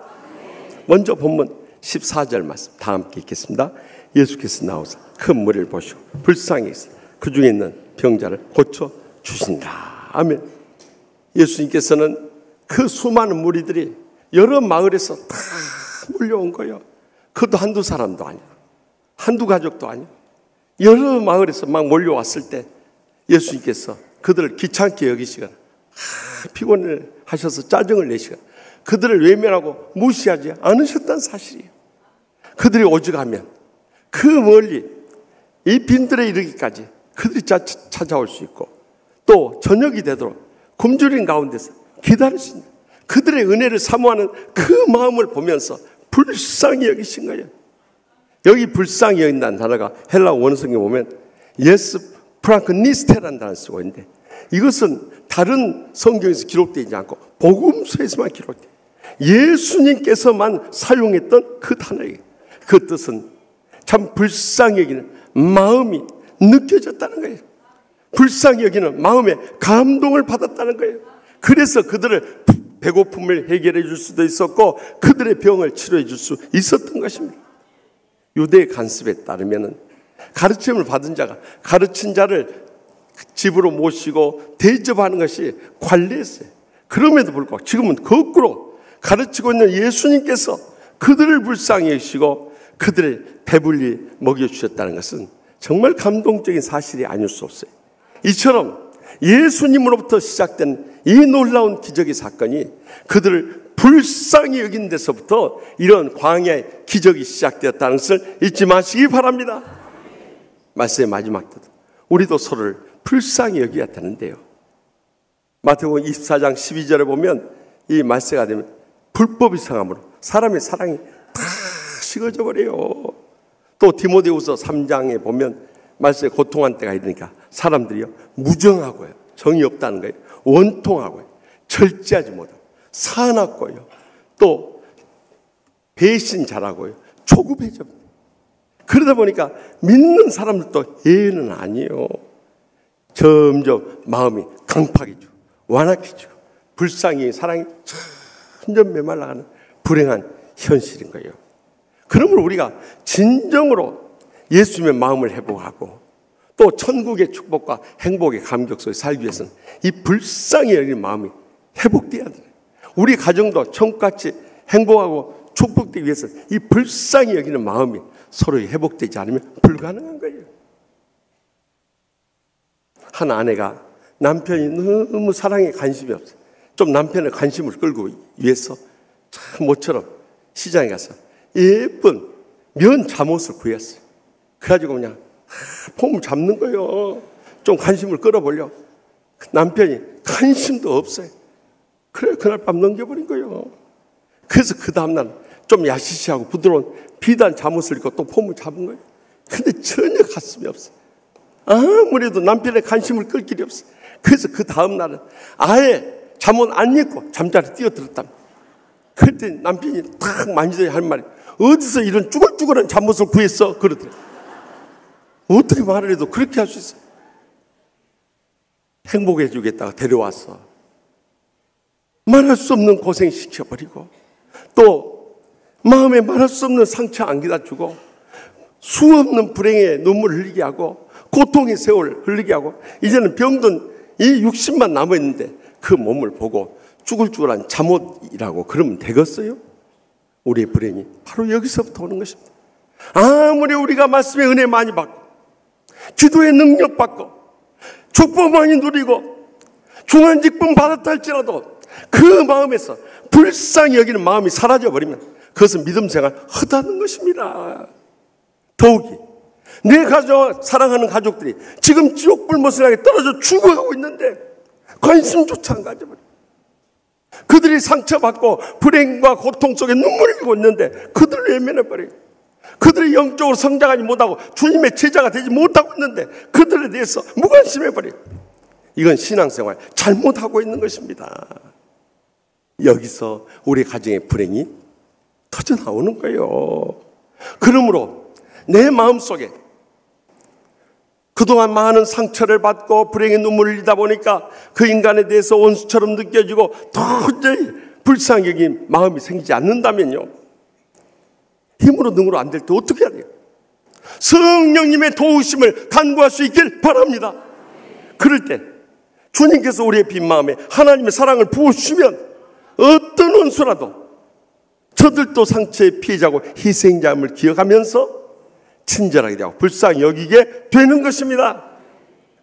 먼저 본문 14절 말씀 다 함께 읽겠습니다. 예수께서 나오사 큰 무리를 보시고 불쌍히 여기사 그 중에 있는 병자를 고쳐주신다. 아멘. 예수님께서는 그 수많은 무리들이 여러 마을에서 다 몰려온 거예요. 그것도 한두 사람도 아니고 한두 가족도 아니고 여러 마을에서 막 몰려왔을 때 예수님께서 그들을 귀찮게 여기시거나 피곤을 하셔서 짜증을 내시거나 그들을 외면하고 무시하지 않으셨다는 사실이에요. 그들이 오죽하면 그 멀리 이 빈들에 이르기까지 그들이 찾아올 수 있고 또 저녁이 되도록 굶주린 가운데서 기다릴 수 있는 그들의 은혜를 사모하는 그 마음을 보면서 불쌍히 여기신 거예요. 여기 불쌍히 여긴다는 단어가 헬라 원어성에 보면 예스 프랑크니스테라는 단어를 쓰고 있는데 이것은 다른 성경에서 기록되어 있지 않고 복음서에서만 기록돼요. 예수님께서만 사용했던 그 단어예요. 그 뜻은 참 불쌍히 여기는 마음이 느껴졌다는 거예요. 불쌍히 여기는 마음에 감동을 받았다는 거예요. 그래서 그들을 배고픔을 해결해 줄 수도 있었고 그들의 병을 치료해 줄 수 있었던 것입니다. 유대의 관습에 따르면 가르침을 받은 자가 가르친 자를 집으로 모시고 대접하는 것이 관례였어요. 그럼에도 불구하고 지금은 거꾸로 가르치고 있는 예수님께서 그들을 불쌍히 여기시고 그들의 배불리 먹여주셨다는 것은 정말 감동적인 사실이 아닐 수 없어요. 이처럼 예수님으로부터 시작된 이 놀라운 기적의 사건이 그들을 불쌍히 여긴 데서부터 이런 광야의 기적이 시작되었다는 것을 잊지 마시기 바랍니다. 말씀의 마지막 때도 우리도 서로를 불쌍히 여겨야 되는데요. 마태복음 24장 12절에 보면 이 말세가 되면 불법이 성함으로 사람의 사랑이 다 식어져 버려요. 또 디모데후서 3장에 보면 말세에 고통한 때가 이르니까 사람들이요 무정하고요 정이 없다는 거예요. 원통하고요 절제하지 못하고 사납고요 또 배신 잘하고요 조급해져. 그러다 보니까 믿는 사람들도 예는 아니에요. 점점 마음이 강팍해지고 완악해지고 불쌍히 사랑이 점점 메말라가는 불행한 현실인 거예요. 그러므로 우리가 진정으로 예수님의 마음을 회복하고 또 천국의 축복과 행복의 감격 속에 살기 위해서는 이 불쌍히 여기는 마음이 회복돼야 돼요. 우리 가정도 천국같이 행복하고 축복되기 위해서는 이 불쌍히 여기는 마음이 서로 회복되지 않으면 불가능한 거예요. 한 아내가 남편이 너무 사랑에 관심이 없어요. 좀 남편의 관심을 끌고 위해서 참 모처럼 시장에 가서 예쁜 면 잠옷을 구했어요. 그래가지고 그냥 폼을 잡는 거예요. 좀 관심을 끌어보려. 남편이 관심도 없어요. 그래 그날 밤 넘겨버린 거예요. 그래서 그 다음날 좀 야시시하고 부드러운 비단 잠옷을 입고 또 폼을 잡은 거예요. 근데 전혀 가슴이 없어요. 아무래도 남편의 관심을 끌 길이 없어요. 그래서 그 다음날은 아예 잠옷 안 입고 잠자리에 뛰어들었답니다. 그때 남편이 딱 만지더니 할 말이 어디서 이런 쭈글쭈글한 잠옷을 구했어? 그러더래요. 어떻게 말을 해도 그렇게 할 수 있어요? 행복해 주겠다가 데려와서 말할 수 없는 고생 시켜버리고 또 마음에 말할 수 없는 상처 안기다 주고 수없는 불행의 눈물을 흘리게 하고 고통의 세월을 흘리게 하고 이제는 병든 이 육신만 남아있는데 그 몸을 보고 쭈글쭈글한 잠옷이라고 그러면 되겠어요? 우리의 불행이 바로 여기서부터 오는 것입니다. 아무리 우리가 말씀의 은혜 많이 받고 기도의 능력 받고 축복 많이 누리고 중한 직분 받았다 할지라도 그 마음에서 불쌍히 여기는 마음이 사라져버리면 그것은 믿음 생활 허다는 것입니다. 더욱이 내 가족, 사랑하는 가족들이 지금 지옥불못을 떨어져 죽어가고 있는데 관심조차 안 가져버려. 그들이 상처받고 불행과 고통 속에 눈물을 흘리고 있는데 그들을 외면해버려요. 그들이 영적으로 성장하지 못하고 주님의 제자가 되지 못하고 있는데 그들에 대해서 무관심해버려요. 이건 신앙생활 잘못하고 있는 것입니다. 여기서 우리 가정의 불행이 터져나오는 거예요. 그러므로 내 마음속에 그동안 많은 상처를 받고 불행의 눈물을 흘리다 보니까 그 인간에 대해서 원수처럼 느껴지고 도저히 불쌍히 여긴 마음이 생기지 않는다면요, 힘으로 능으로 안 될 때 어떻게 해야 돼요? 성령님의 도우심을 간구할 수 있길 바랍니다. 그럴 때 주님께서 우리의 빈 마음에 하나님의 사랑을 부어주시면 어떤 원수라도 저들도 상처의 피해자고 희생자임을 기억하면서 친절하게 되고 불쌍히 여기게 되는 것입니다.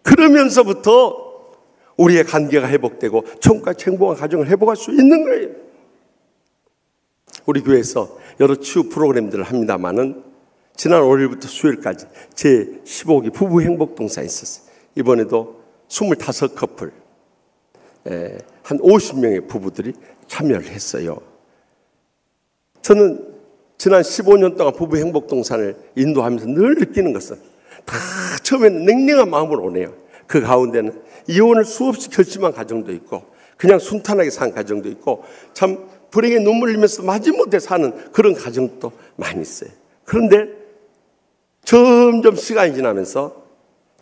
그러면서부터 우리의 관계가 회복되고 천국까지 행복한 가정을 회복할 수 있는 거예요. 우리 교회에서 여러 치유 프로그램들을 합니다마는 지난 월요일부터 수요일까지 제 15기 부부 행복동산이 있었어요. 이번에도 25커플 한 50명의 부부들이 참여를 했어요. 저는 지난 15년 동안 부부 행복동산을 인도하면서 늘 느끼는 것은 다 처음에는 냉랭한 마음으로 오네요. 그 가운데는 이혼을 수없이 결심한 가정도 있고 그냥 순탄하게 산 가정도 있고 참 불행에 눈물 흘리면서 마지못해 사는 그런 가정도 많이 있어요. 그런데 점점 시간이 지나면서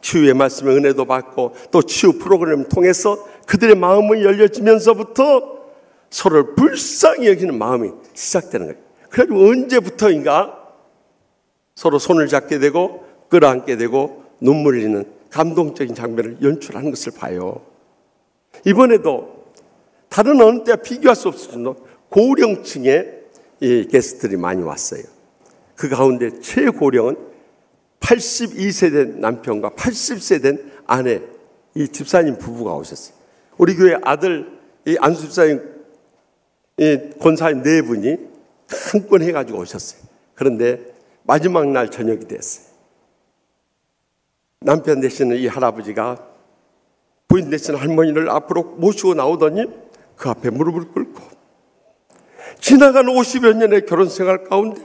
치유의 말씀의 은혜도 받고 또 치유 프로그램을 통해서 그들의 마음이 열려지면서부터 서로를 불쌍히 여기는 마음이 시작되는 거예요. 그래가지고 언제부터인가 서로 손을 잡게 되고 끌어안게 되고 눈물 흘리는 감동적인 장면을 연출하는 것을 봐요. 이번에도 다른 어느 때와 비교할 수 없을 정도로 고령층의 이 게스트들이 많이 왔어요. 그 가운데 최고령은 82세 된 남편과 80세 된 아내, 이 집사님 부부가 오셨어요. 우리 교회 아들 이 안수 집사님, 이 권사님 4분이 한건 해가지고 오셨어요. 그런데 마지막 날 저녁이 됐어요. 남편 되시는 이 할아버지가 부인 되시는 할머니를 앞으로 모시고 나오더니 그 앞에 무릎을 꿇고 지나간 50여 년의 결혼 생활 가운데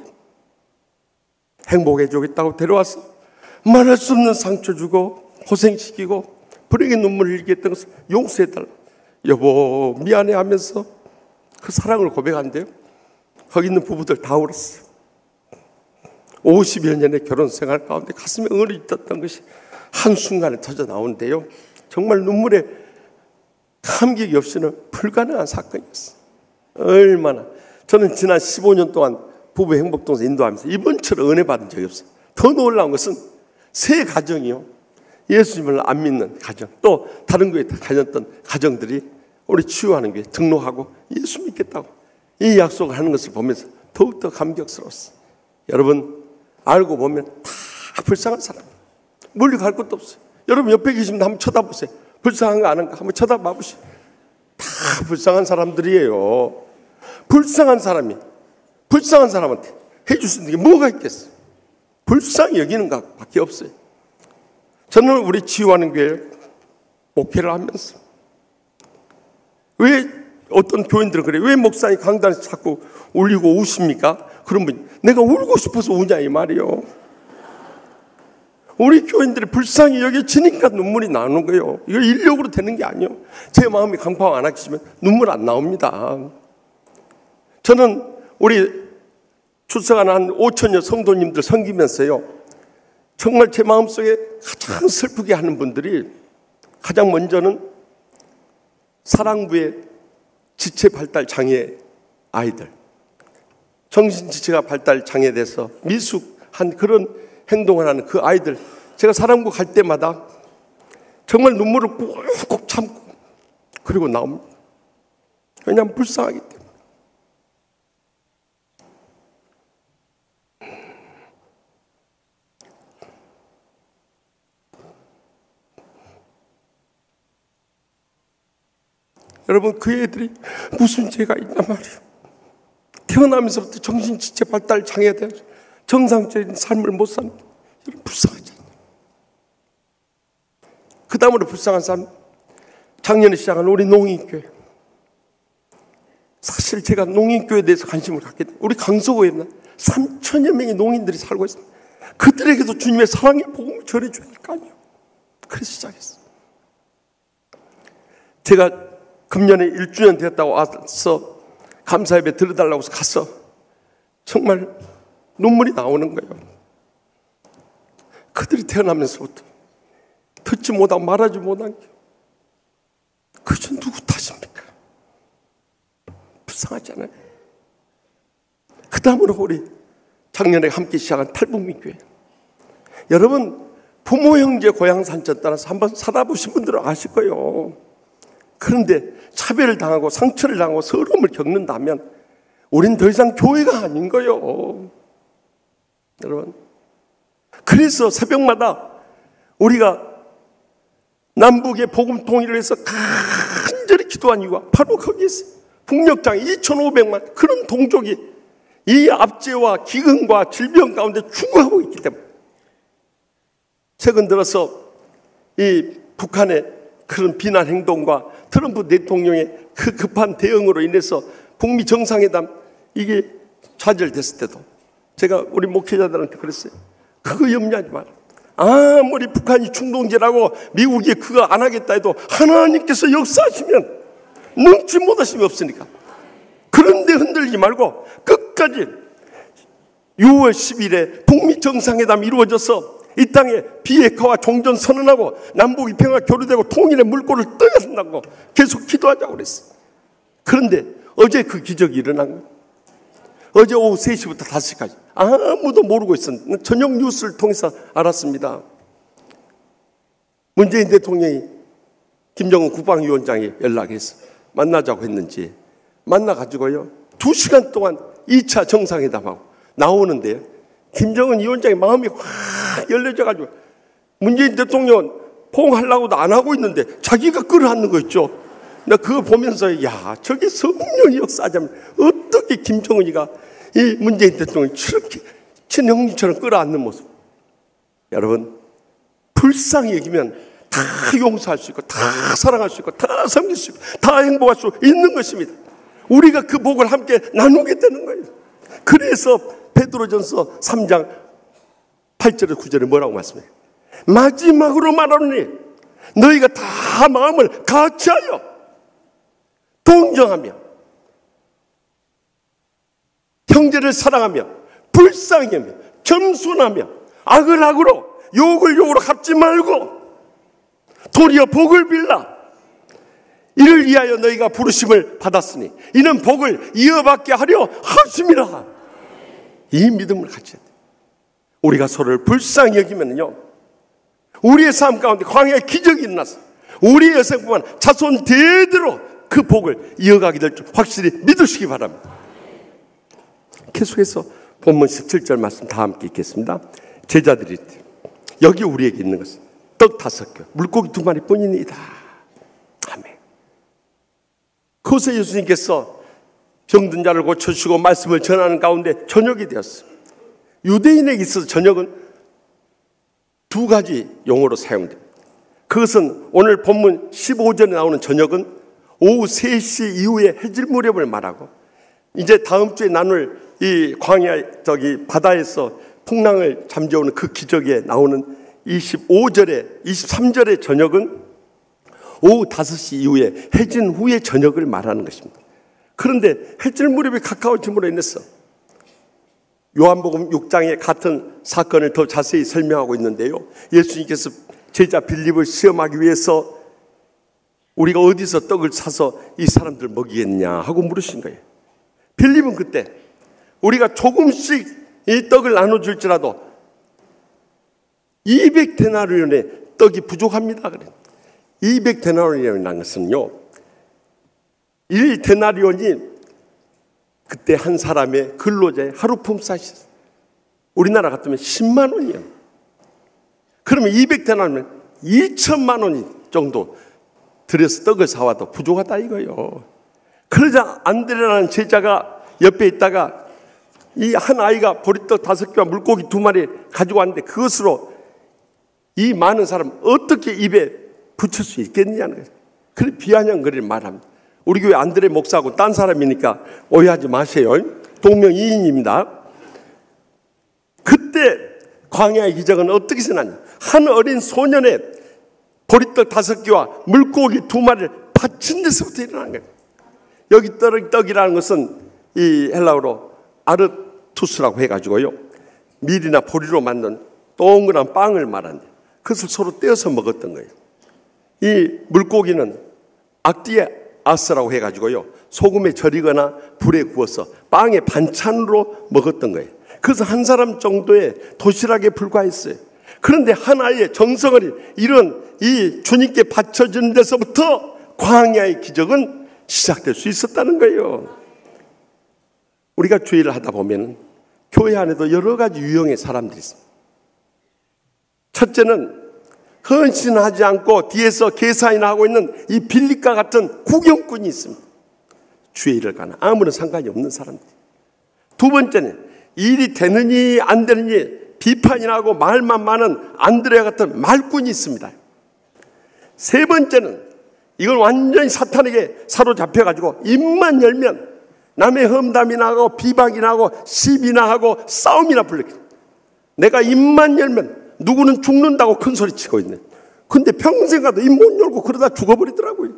행복해 주겠다고 데려와서 말할 수 없는 상처 주고 고생시키고 불행의 눈물을 흘리게 했던 것을 용서해달라. 여보 미안해 하면서 그 사랑을 고백한대요. 거기 있는 부부들 다 울었어요. 50여 년의 결혼 생활 가운데 가슴에 응어리 있었던 것이 한순간에 터져 나오는데요. 정말 눈물에 감격이 없이는 불가능한 사건이었어요. 얼마나 저는 지난 15년 동안 부부 행복동산 인도하면서 이번처럼 은혜 받은 적이 없어요. 더 놀라운 것은 세 가정이요, 예수님을 안 믿는 가정, 또 다른 교회에 다녔던 가정들이 우리 치유하는 교회에 등록하고 예수 믿겠다고 이 약속을 하는 것을 보면서 더욱더 감격스러웠어요. 여러분 알고 보면 다 불쌍한 사람, 멀리 갈 것도 없어요. 여러분 옆에 계시면 한번 쳐다보세요. 불쌍한 거 아는가 한번 쳐다봐 보세요. 다 불쌍한 사람들이에요. 불쌍한 사람이 불쌍한 사람한테 해줄 수 있는 게 뭐가 있겠어요? 불쌍히 여기는 것밖에 없어요. 저는 우리 치유하는 교회 목회를 하면서 왜 어떤 교인들은 그래, 왜 목사님 강단에서 자꾸 울리고 우십니까? 그런 분이 내가 울고 싶어서 우냐 이 말이요. 우리 교인들이 불쌍히 여겨지니까 눈물이 나오는 거예요. 이거 인력으로 되는 게 아니에요. 제 마음이 강팍 안 하시면 눈물 안 나옵니다. 저는 우리 출석한 한 5천여 성도님들 섬기면서요, 정말 제 마음속에 가장 슬프게 하는 분들이 가장 먼저는 사랑부의 지체 발달 장애 아이들, 정신지체가 발달 장애돼서 미숙한 그런 행동을 하는 그 아이들, 제가 사랑부 갈 때마다 정말 눈물을 꾹꾹 참고 그리고 나옵니다. 왜냐하면 불쌍하기 때문에. 여러분, 그 애들이 무슨 죄가 있단 말이에요. 태어나면서부터 정신지체 발달 장애가 되어서 정상적인 삶을 못 사는, 여러분 불쌍하잖아요. 그 다음으로 불쌍한 사람, 작년에 시작한 우리 농인교회. 사실 제가 농인교회에 대해서 관심을 갖게 돼요. 우리 강서구에는 3천여 명의 농인들이 살고 있습니다. 그들에게도 주님의 사랑의 복음을 전해줘야 될 거 아니에요. 그래서 시작했어요. 제가 금년에 1주년 되었다고 와서 감사예배 들어달라고 해서 가서 정말 눈물이 나오는 거예요. 그들이 태어나면서부터 듣지 못하고 말하지 못한 게 그저 누구 탓입니까? 불쌍하잖아요. 그 다음으로 우리 작년에 함께 시작한 탈북민교회. 여러분, 부모 형제 고향 산천 따라서 한번 살아보신 분들은 아실 거예요. 그런데 차별을 당하고 상처를 당하고 서러움을 겪는다면 우린 더 이상 교회가 아닌 거예요. 여러분, 그래서 새벽마다 우리가 남북의 복음 통일을 해서 간절히 기도한 이유가 바로 거기에 있어요. 북녘땅 2,500만 그런 동족이 이 압제와 기근과 질병 가운데 죽어가고 있기 때문에 최근 들어서 이 북한의 그런 비난 행동과 트럼프 대통령의 그 급한 대응으로 인해서 북미 정상회담 이게 좌절됐을 때도 제가 우리 목회자들한테 그랬어요. 그거 염려하지 마라. 아무리 북한이 충동지라고 미국이 그거 안 하겠다 해도 하나님께서 역사하시면 능치 못하심이 없으니까 그런데 흔들리지 말고 끝까지 6월 10일에 북미 정상회담이 이루어져서 이 땅에 비핵화와 종전 선언하고 남북이 평화 교류되고 통일의 물꼬를 떠야 한다고 계속 기도하자고 그랬어요. 그런데 어제 그 기적이 일어난 거예요. 어제 오후 3시부터 5시까지 아무도 모르고 있었는데 저녁 뉴스를 통해서 알았습니다. 문재인 대통령이 김정은 국방위원장이 연락해서 만나자고 했는지 만나가지고요 2시간 동안 2차 정상회담하고 나오는데요, 김정은 위원장의 마음이 확 열려져가지고 문재인 대통령은 포옹하려고도 안 하고 있는데 자기가 끌어안는 거 있죠. 나 그거 보면서 야, 저게 성령이 역사하자면 어떻게 김정은이가 이 문재인 대통령이 저렇게 친형님처럼 끌어안는 모습. 여러분, 불쌍히 여기면 다 용서할 수 있고 다 사랑할 수 있고 다 섬길 수 있고 다 행복할 수 있는 것입니다. 우리가 그 복을 함께 나누게 되는 거예요. 그래서 베드로전서 3장 8절에 9절에 뭐라고 말씀해요? 마지막으로 말하노니 너희가 다 마음을 같이하여 동정하며 형제를 사랑하며 불쌍히 하며 겸손하며 악을 악으로 욕을 욕으로 갚지 말고 도리어 복을 빌라. 이를 위하여 너희가 부르심을 받았으니 이는 복을 이어받게 하려 하심이라. 이 믿음을 갖춰야 돼. 우리가 서로를 불쌍히 여기면요 우리의 삶 가운데 광야의 기적이 일어나서 우리의 여성뿐만 자손 대대로 그 복을 이어가게 될 줄 확실히 믿으시기 바랍니다. 계속해서 본문 17절 말씀 다 함께 읽겠습니다. 제자들이 여기 우리에게 있는 것은 떡 5개 물고기 2마리 뿐이니이다. 아멘. 그것에 예수님께서 병든 자를 고쳐주시고 말씀을 전하는 가운데 저녁이 되었어요. 유대인에게 있어서 저녁은 2가지 용어로 사용됩니다. 그것은 오늘 본문 15절에 나오는 저녁은 오후 3시 이후에 해질 무렵을 말하고 이제 다음 주에 나눌 이 광야 바다에서 풍랑을 잠재우는 그 기적에 나오는 25절에 23절의 저녁은 오후 5시 이후에 해진 후의 저녁을 말하는 것입니다. 그런데 해질 무렵이 가까워짐으로 인해서 요한복음 6장에 같은 사건을 더 자세히 설명하고 있는데요, 예수님께서 제자 빌립을 시험하기 위해서 우리가 어디서 떡을 사서 이 사람들 먹이겠냐 하고 물으신 거예요. 빌립은 그때 우리가 조금씩 이 떡을 나눠줄지라도 200데나리온의 떡이 부족합니다. 그래. 200데나리온이라는 것은요 1데나리온이 그때 한 사람의 근로자의 하루 품삯이었어요. 우리나라 같으면 10만 원이에요. 그러면 200데나리온이면 2천만 원 정도 들여서 떡을 사와도 부족하다 이거예요. 그러자 안드레라는 제자가 옆에 있다가 이 한 아이가 보리떡 5개와 물고기 2마리 가지고 왔는데 그것으로 이 많은 사람 어떻게 입에 붙일 수 있겠느냐는 거예요. 그래 비아냥거리를 말합니다. 우리 교회 안드레 목사하고 딴 사람이니까 오해하지 마세요. 동명이인입니다. 그때 광야의 기적은 어떻게 일어났냐. 한 어린 소년의 보리떡 5개와 물고기 2마리를 바친 데서부터 일어난 거예요. 여기 떡이라는 것은 이 헬라어로 아르투스라고 해가지고요, 밀이나 보리로 만든 동그란 빵을 말하는데 그것을 서로 떼어서 먹었던 거예요. 이 물고기는 악디아스라고 해가지고요, 소금에 절이거나 불에 구워서 빵의 반찬으로 먹었던 거예요. 그래서 한 사람 정도의 도시락에 불과했어요. 그런데 하나의 정성어린 이런 이 주님께 바쳐지는 데서부터 광야의 기적은 시작될 수 있었다는 거예요. 우리가 주일을 하다 보면 교회 안에도 여러 가지 유형의 사람들이 있습니다. 첫째는 헌신하지 않고 뒤에서 계산이나 하고 있는 이 빌립과 같은 구경꾼이 있습니다. 주일을 가나 아무런 상관이 없는 사람들. 두 번째는 일이 되느니 안 되느니 비판이나 하고 말만 많은 안드레아 같은 말꾼이 있습니다. 세 번째는 이건 완전히 사탄에게 사로잡혀가지고 입만 열면 남의 험담이나 하고 비방이나 하고 시비나 하고 싸움이나 불러요. 내가 입만 열면 누구는 죽는다고 큰 소리 치고 있네. 근데 평생 가도 입 못 열고 그러다 죽어버리더라고요.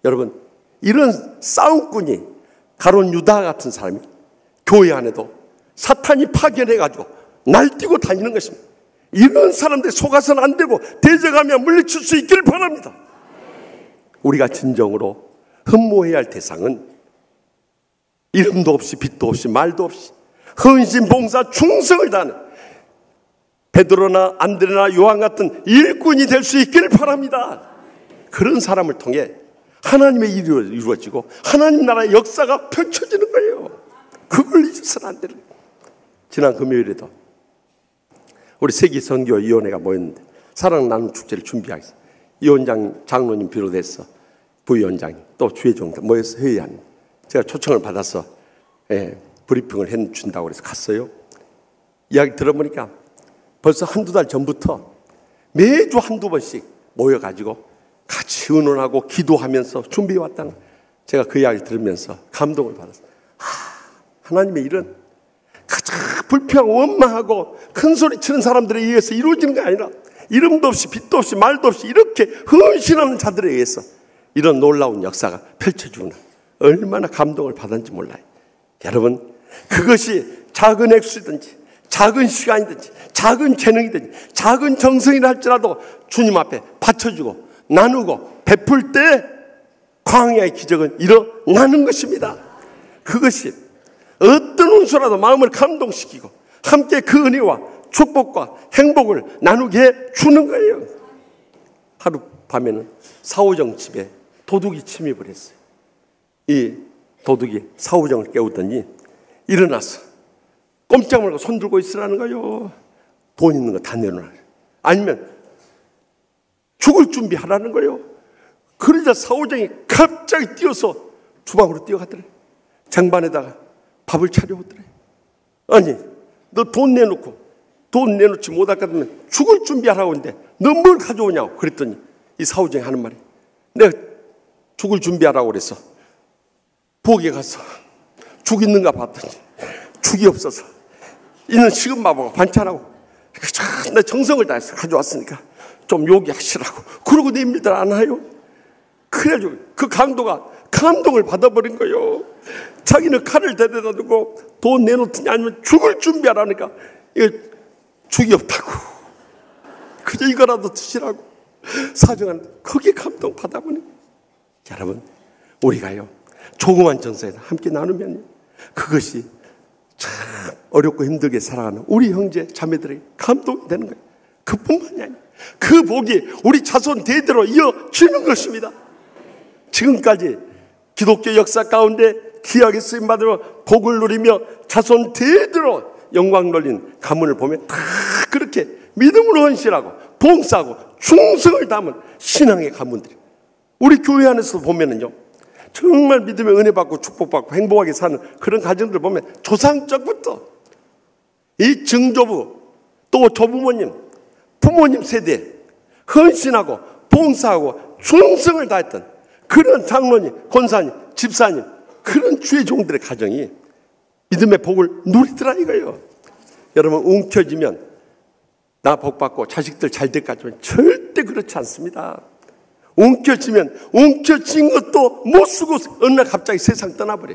여러분, 이런 싸움꾼이 가룟 유다 같은 사람이 교회 안에도 사탄이 파견해가지고 날뛰고 다니는 것입니다. 이런 사람들 속아서는 안 되고 대적하며 물리칠 수 있기를 바랍니다. 우리가 진정으로 흠모해야 할 대상은 이름도 없이 빛도 없이 말도 없이 헌신, 봉사, 충성을 다하는 베드로나 안드레나 요한 같은 일꾼이 될 수 있기를 바랍니다. 그런 사람을 통해 하나님의 일이 이루어지고 하나님 나라의 역사가 펼쳐지는 거예요. 그걸 잊어서는 안 되는 거예요. 지난 금요일에도 우리 세기선교위원회가 모였는데 사랑 나눔 축제를 준비하기 위해서 위원장, 장로님 비롯해서 부위원장이 또 주회종들 모여서 회의하는, 제가 초청을 받아서 브리핑을 해준다고 해서 갔어요. 이야기 들어보니까 벌써 한두 달 전부터 매주 한두 번씩 모여가지고 같이 의논하고 기도하면서 준비해왔다는, 제가 그 이야기 들으면서 감동을 받았어요. 하나님의 일은 가장 불평하고 원망하고 큰 소리 치는 사람들에 의해서 이루어지는 게 아니라 이름도 없이 빛도 없이 말도 없이 이렇게 헌신하는 자들에 의해서 이런 놀라운 역사가 펼쳐주는, 얼마나 감동을 받았는지 몰라요. 여러분, 그것이 작은 액수든지 작은 시간이든지 작은 재능이든지 작은 정성이라 할지라도 주님 앞에 바쳐주고 나누고 베풀 때 광야의 기적은 일어나는 것입니다. 그것이 어떤 운수라도 마음을 감동시키고 함께 그 은혜와 축복과 행복을 나누게 주는 거예요. 하룻밤에는 사오정 집에 도둑이 침입을 했어요. 이 도둑이 사오정을 깨우더니 일어나서 꼼짝 말고 손 들고 있으라는 거예요. 돈 있는 거 다 내놓으라. 아니면 죽을 준비하라는 거예요. 그러자 사오정이 갑자기 뛰어서 주방으로 뛰어가더래. 쟁반에다가 밥을 차려오더래. 아니, 너 돈 내놓고 돈 내놓지 못할 것 같으면 죽을 준비하라고 했는데 너 뭘 가져오냐고 그랬더니 이 사오정이 하는 말이, 내가 죽을 준비하라고 그래서 부엌에 가서 죽 있는가 봤더니 죽이 없어서 있는 식은밥하고 반찬하고 내 정성을 다해서 가져왔으니까 좀 요기하시라고 그러고 내밀들 안 해요. 그래가지고 그 강도가 감동을 받아버린 거예요. 자기는 칼을 대대다 두고 돈 내놓더니 아니면 죽을 준비하라니까 이게 죽이 없다고, 그저 이거라도 드시라고 사정하는데 거기에 감동 받아보니, 여러분, 우리가요 조그만 정성에 함께 나누면 그것이 참 어렵고 힘들게 살아가는 우리 형제 자매들에게 감동이 되는 거예요. 그뿐만이 아니에요. 그 복이 우리 자손 대대로 이어지는 것입니다. 지금까지 기독교 역사 가운데 귀하게 쓰임받으며 복을 누리며 자손 대대로 영광 돌린 가문을 보면 다 그렇게 믿음으로 헌신하고 봉사하고 충성을 담은 신앙의 가문들이 우리 교회 안에서 보면은요 정말 믿음의 은혜 받고 축복받고 행복하게 사는 그런 가정들 보면 조상적부터 이 증조부 또 조부모님 부모님 세대에 헌신하고 봉사하고 충성을 다했던 그런 장로님 권사님 집사님 그런 주의 종들의 가정이 믿음의 복을 누리더라 이거예요. 여러분 움켜쥐면 나 복받고 자식들 잘 될 것 같지만 절대 그렇지 않습니다. 움켜쥐면 움켜쥔 것도 못 쓰고 어느 날 갑자기 세상 떠나버려.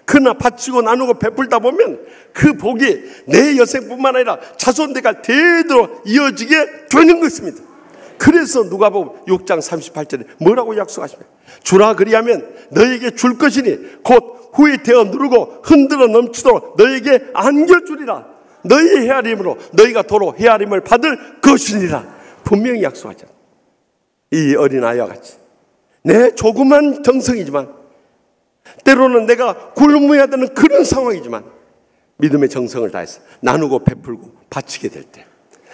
그러나 바치고 나누고 베풀다 보면 그 복이 내 여생뿐만 아니라 자손대가 대대로 이어지게 되는 것입니다. 그래서 누가복음 6장 38절에 뭐라고 약속하십니까? 주라 그리하면 너에게 줄 것이니 곧 후에 되어 누르고 흔들어 넘치도록 너에게 안겨주리라. 너희의 헤아림으로 너희가 도로 헤아림을 받을 것이니라. 분명히 약속하잖아. 이 어린아이와 같이 내 조그만 정성이지만 때로는 내가 굶어야 되는 그런 상황이지만 믿음의 정성을 다해서 나누고 베풀고 바치게 될 때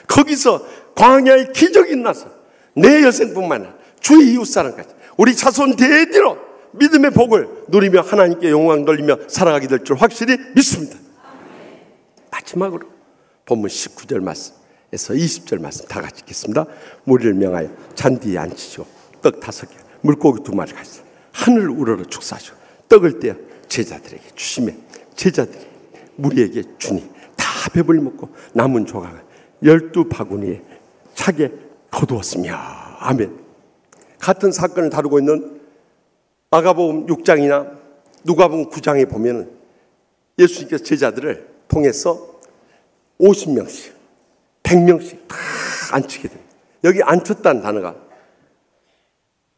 거기서 광야의 기적이 나서 내 여생뿐만 아니라 주의 이웃사람까지 우리 자손 대대로 믿음의 복을 누리며 하나님께 영광 돌리며 살아가게 될 줄 확실히 믿습니다. 마지막으로 본문 19절 말씀에서 20절 말씀 다 같이 읽겠습니다. 무리를 명하여 잔디에 앉히시고 떡 5개 물고기 2마리 가지고 하늘을 우러러 축사하시고 떡을 떼어 제자들에게 주시며 제자들이 무리에게 주니 다 배불리 먹고 남은 조각을 12바구니에 차게 거두었으며 아멘. 같은 사건을 다루고 있는 마가복음 6장이나 누가복음 9장에 보면 예수님께서 제자들을 통해서 50명씩 100명씩 다 앉히게 됩니다. 여기 앉혔다는 단어가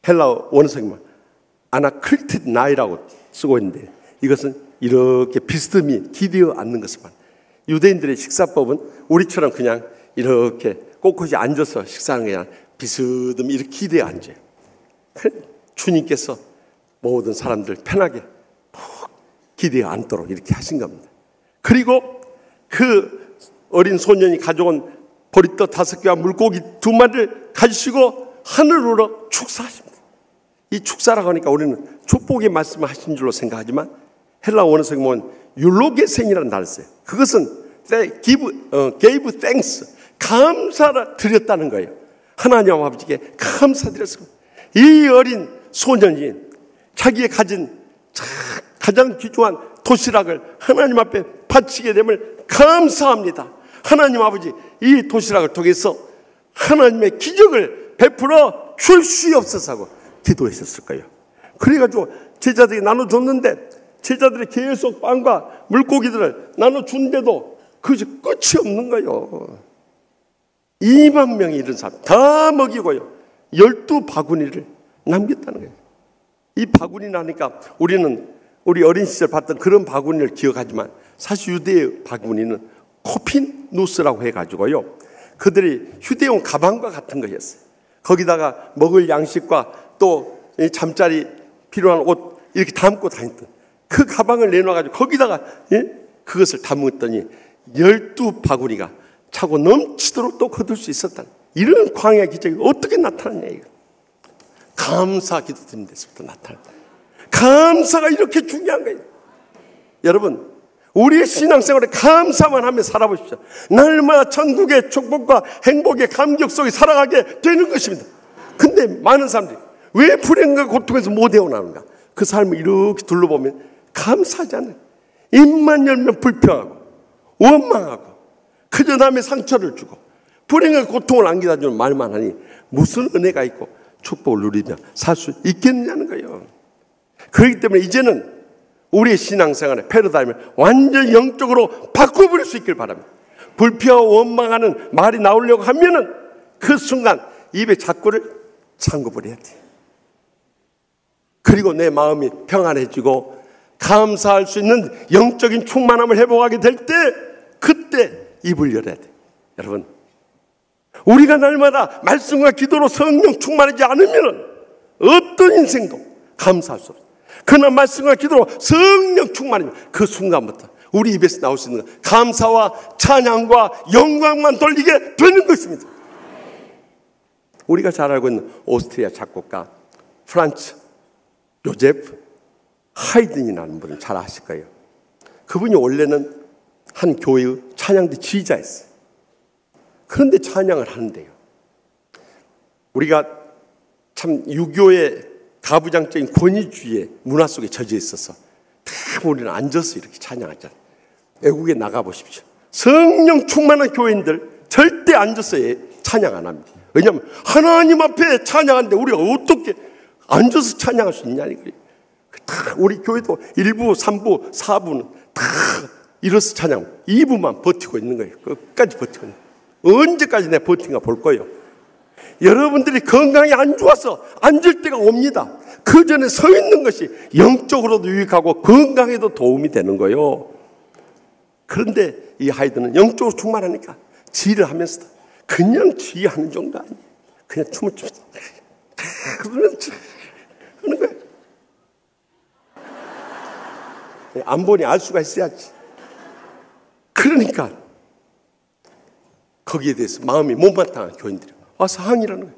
헬라어 원어성이면 아나클리티드 나이라고 쓰고 있는데 이것은 이렇게 비스듬히 기대어 앉는 것만. 유대인들의 식사법은 우리처럼 그냥 이렇게 꼿꼿이 앉아서 식사하는 게 아니라 비스듬히 이렇게 기대어 앉아요. 주님께서 모든 사람들 편하게 푹 기대어 앉도록 이렇게 하신 겁니다. 그리고 그 어린 소년이 가져온 보리떡 5개와 물고기 2마리를 가지시고 하늘으로 축사하십니다. 이 축사라고 하니까 우리는 축복의 말씀을 하신 줄로 생각하지만 헬라 원어성에 보면 율로게생이라는 단어를 써요. 그것은 gave thanks, 감사를 드렸다는 거예요. 하나님 아버지께 감사드렸습니다. 이 어린 소년이 자기의 가진 가장 귀중한 도시락을 하나님 앞에 바치게 됨을 감사합니다. 하나님 아버지 이 도시락을 통해서 하나님의 기적을 베풀어 주시옵소서 하고 기도했었을 거예요. 그래가지고 제자들이 나눠줬는데 제자들이 계속 빵과 물고기들을 나눠준데도 그것이 끝이 없는 거예요. 2만 명이 이런 사람 다 먹이고요 12바구니를 남겼다는 거예요. 이 바구니 나니까 우리는 우리 어린 시절 봤던 그런 바구니를 기억하지만 사실 유대의 바구니는 코피누스라고 해가지고요 그들이 휴대용 가방과 같은 거였어요. 거기다가 먹을 양식과 또 잠자리 필요한 옷 이렇게 담고 다녔던 그 가방을 내놔가지고 거기다가 그것을 담았더니 12바구니가 차고 넘치도록 또 거둘 수 있었다는 이런 광야 기적이 어떻게 나타났냐 이거. 감사 기도드리는 데서부터 나타났다. 감사가 이렇게 중요한 거예요. 여러분 우리의 신앙생활에 감사만 하며 살아보십시오. 날마다 천국의 축복과 행복의 감격 속에 살아가게 되는 것입니다. 근데 많은 사람들이 왜 불행과 고통에서 못 헤어나오는가? 그 삶을 이렇게 둘러보면 감사하지 않아요. 입만 열면 불평하고 원망하고 그저 남의 상처를 주고 불행과 고통을 안기다 주는 말만 하니 무슨 은혜가 있고 축복을 누리며 살 수 있겠느냐는 거예요. 그렇기 때문에 이제는 우리의 신앙생활의 패러다임을 완전히 영적으로 바꿔버릴 수 있길 바랍니다. 불평하고 원망하는 말이 나오려고 하면은 그 순간 입에 자꾸를 잠궈버려야 돼. 그리고 내 마음이 평안해지고 감사할 수 있는 영적인 충만함을 회복하게 될 때 그때 입을 열어야 돼. 여러분 우리가 날마다 말씀과 기도로 성령 충만하지 않으면 어떤 인생도 감사할 수 없어요. 그러나 말씀과 기도로 성령 충만이면 그 순간부터 우리 입에서 나올 수 있는 감사와 찬양과 영광만 돌리게 되는 것입니다. 우리가 잘 알고 있는 오스트리아 작곡가 프란츠 요제프 하이든이라는 분을 잘 아실 거예요. 그분이 원래는 한 교회의 찬양대 지휘자였어요. 그런데 찬양을 하는데요, 우리가 참 유교의 가부장적인 권위주의의 문화 속에 젖어 있어서 다 우리는 앉아서 이렇게 찬양하잖아요. 외국에 나가보십시오. 성령 충만한 교인들 절대 앉아서 찬양 안 합니다. 왜냐하면 하나님 앞에 찬양하는데 우리가 어떻게 앉아서 찬양할 수 있냐는 거예요. 다 우리 교회도 1부, 3부, 4부는 다 일어서 찬양 2부만 버티고 있는 거예요. 끝까지 버티고 있는 거예요. 언제까지 내 버틴가 볼 거예요. 여러분들이 건강이 안 좋아서 앉을 때가 옵니다. 그 전에 서 있는 것이 영적으로도 유익하고 건강에도 도움이 되는 거예요. 그런데 이 하이든은 영적으로 충만하니까 지휘를 하면서도 그냥 지휘하는 정도 아니에요. 그냥 춤을 추면서 하는 거예요. 안 보니 알 수가 있어야지. 그러니까 거기에 대해서 마음이 못마땅한 교인들이 와서 항의라는 거예요.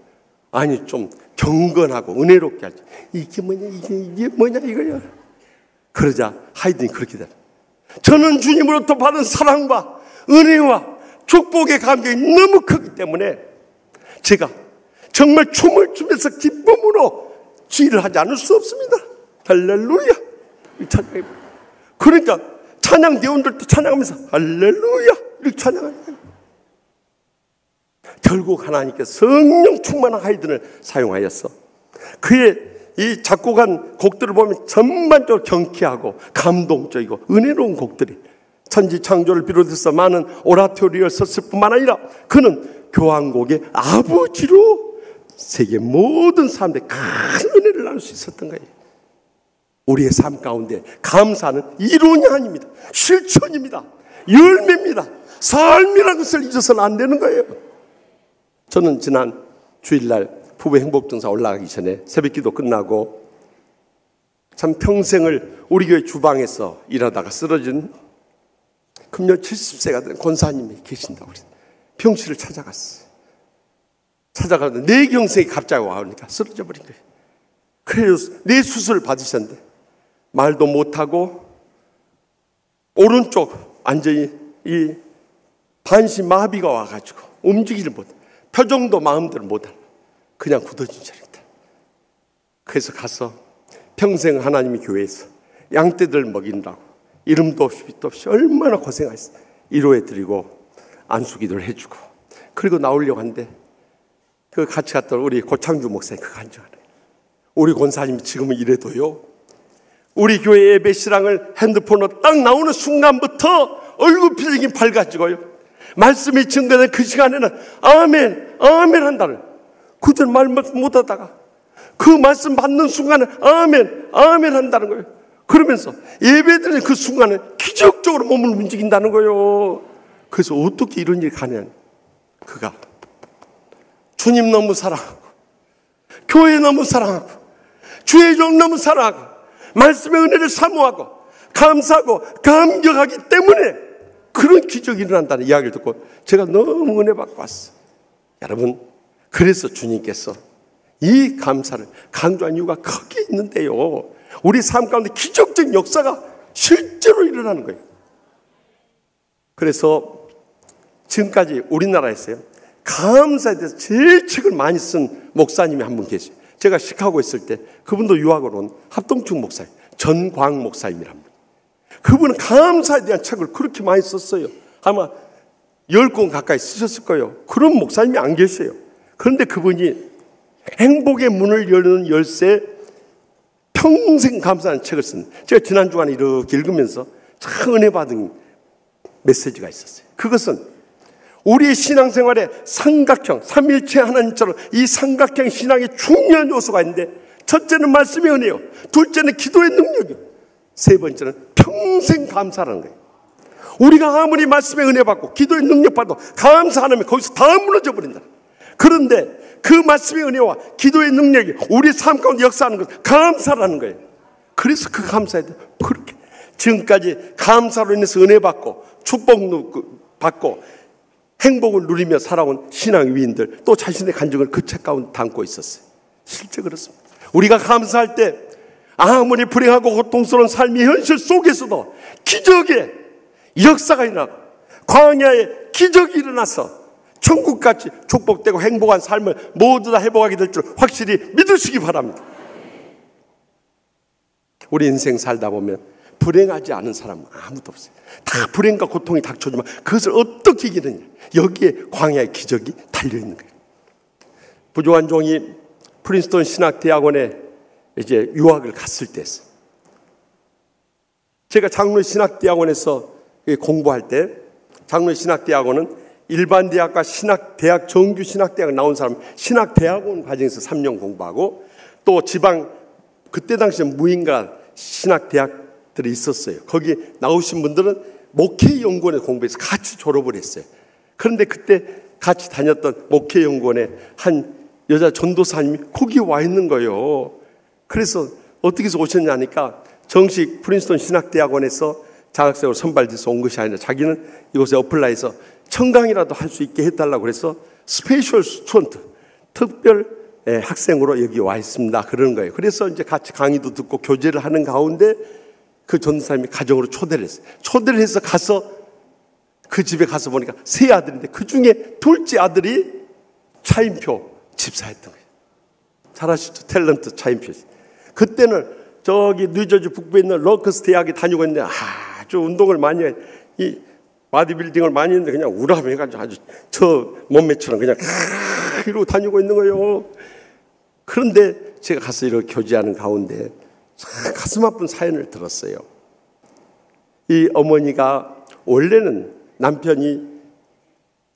아니 좀 경건하고 은혜롭게 하지. 이게 뭐냐 이게 뭐냐 이거야. 그러자 하이든이 그렇게 되라. 저는 주님으로부터 받은 사랑과 은혜와 축복의 감격이 너무 크기 때문에 제가 정말 춤을 추면서 기쁨으로 지휘를 하지 않을 수 없습니다. 할렐루야. 그러니까 찬양 대원들도 찬양하면서 할렐루야 이렇게 찬양하는 거예요. 결국 하나님께서 성령 충만한 하이든을 사용하였어. 그의 이 작곡한 곡들을 보면 전반적으로 경쾌하고 감동적이고 은혜로운 곡들이 천지창조를 비롯해서 많은 오라토리를 썼을 뿐만 아니라 그는 교향곡의 아버지로 세계 모든 사람들이 큰 은혜를 나눌 수 있었던 거예요. 우리의 삶 가운데 감사는 이론이 아닙니다. 실천입니다. 열매입니다. 삶이라는 것을 잊어서는 안 되는 거예요. 저는 지난 주일날 부부 행복정사 올라가기 전에 새벽기도 끝나고 참 평생을 우리 교회 주방에서 일하다가 쓰러진 금년 70세가 된 권사님이 계신다고 그랬어요. 병실을 찾아갔어요. 찾아가는데 뇌경색이 갑자기 와오니까 쓰러져 버린 거예요. 그래서 뇌수술을 받으셨는데 말도 못하고 오른쪽 완전히 이 반신마비가 와가지고 움직이질 못해. 표정도 마음대로 못하고 그냥 굳어진 자리입니다. 그래서 가서 평생 하나님의 교회에서 양떼들 먹이느라고 이름도 없이 빛도 없이 얼마나 고생하셨어요. 위로해드리고 안수기도를 해주고 그리고 나오려고 하는데 그 같이 갔던 우리 고창주 목사님 그거 한정하네. 우리 권사님이 지금은 이래도요 우리 교회 예배 시랑을 핸드폰으로 딱 나오는 순간부터 얼굴 표정이 밝아지고요 말씀이 증거된 그 시간에는 아멘 아멘 한다는 그전 말 못하다가 그 말씀 받는 순간에 아멘 아멘 한다는 거예요. 그러면서 예배드리는 그 순간에 기적적으로 몸을 움직인다는 거예요. 그래서 어떻게 이런 일이 가냐. 그가 주님 너무 사랑하고 교회 너무 사랑하고 주의 종 너무 사랑하고 말씀의 은혜를 사모하고 감사하고 감격하기 때문에 그런 기적이 일어난다는 이야기를 듣고 제가 너무 은혜 받고 왔어요. 여러분 그래서 주님께서 이 감사를 강조한 이유가 거기에 있는데요. 우리 삶 가운데 기적적인 역사가 실제로 일어나는 거예요. 그래서 지금까지 우리나라에서요 감사에 대해서 제일 책을 많이 쓴 목사님이 한 분 계세요. 제가 시카고에 있을 때 그분도 유학으로 온 합동충 목사님 전광 목사님이란 분. 그분은 감사에 대한 책을 그렇게 많이 썼어요. 아마 10권 가까이 쓰셨을 거예요. 그런 목사님이 안 계세요. 그런데 그분이 행복의 문을 여는 열쇠 평생 감사하는 책을 쓴 제가 지난 주간에 이렇게 읽으면서 참 은혜 받은 메시지가 있었어요. 그것은 우리의 신앙생활에 삼각형, 삼일체 하나님처럼 이 삼각형 신앙의 중요한 요소가 있는데 첫째는 말씀의 은혜요, 둘째는 기도의 능력이요, 세 번째는 평생 감사라는 거예요. 우리가 아무리 말씀의 은혜 받고 기도의 능력 받고 감사 안 하면 거기서 다 무너져 버린다. 그런데 그 말씀의 은혜와 기도의 능력이 우리 삶 가운데 역사하는 것은 감사라는 거예요. 그래서 그 감사해야 돼. 그렇게 지금까지 감사로 인해서 은혜 받고 축복 받고 행복을 누리며 살아온 신앙 위인들, 또 자신의 간증을 그 책 가운데 담고 있었어요. 실제 그렇습니다. 우리가 감사할 때 아무리 불행하고 고통스러운 삶의 현실 속에서도 기적의 역사가 일어나고 광야에 기적이 일어나서 천국같이 축복되고 행복한 삶을 모두 다 회복하게 될 줄 확실히 믿으시기 바랍니다. 우리 인생 살다 보면 불행하지 않은 사람은 아무도 없어요. 다 불행과 고통이 닥쳐오지만 그것을 어떻게 이기느냐, 여기에 광야의 기적이 달려있는 거예요. 부조한 종이 프린스턴 신학대학원에 이제 유학을 갔을 때였어요. 제가 장로의 신학대학원에서 공부할 때, 장로의 신학대학원은 일반 대학과 신학대학, 정규 신학대학 나온 사람 신학대학원 과정에서 3년 공부하고, 또 지방 그때 당시에 무인가 신학대학들이 있었어요. 거기 나오신 분들은 목회연구원에 공부해서 같이 졸업을 했어요. 그런데 그때 같이 다녔던 목회연구원에 한 여자 전도사님이 거기 와 있는 거예요. 그래서 어떻게 해서 오셨냐니까 정식 프린스턴 신학대학원에서 장학생으로 선발돼서 온 것이 아니라 자기는 이곳에 어플라이해서 청강이라도 할 수 있게 해달라고 그래서 스페셜 스튜던트, 특별 학생으로 여기 와 있습니다. 그러는 거예요. 그래서 이제 같이 강의도 듣고 교제를 하는 가운데 그 전도사님이 가정으로 초대를 했어요. 초대를 해서 가서 그 집에 가서 보니까 세 아들인데 그 중에 둘째 아들이 차인표 집사였던 거예요. 잘 아시죠? 탤런트 차인표. 그때는 저기 뉴저지 북부에 있는 러커스 대학에 다니고 있는데 아주 운동을 많이 해. 이 바디빌딩을 많이 했는데 그냥 우람해가지고 아주 저 몸매처럼 그냥 이러고 다니고 있는 거예요. 그런데 제가 가서 이렇게 교제하는 가운데 가슴 아픈 사연을 들었어요. 이 어머니가 원래는 남편이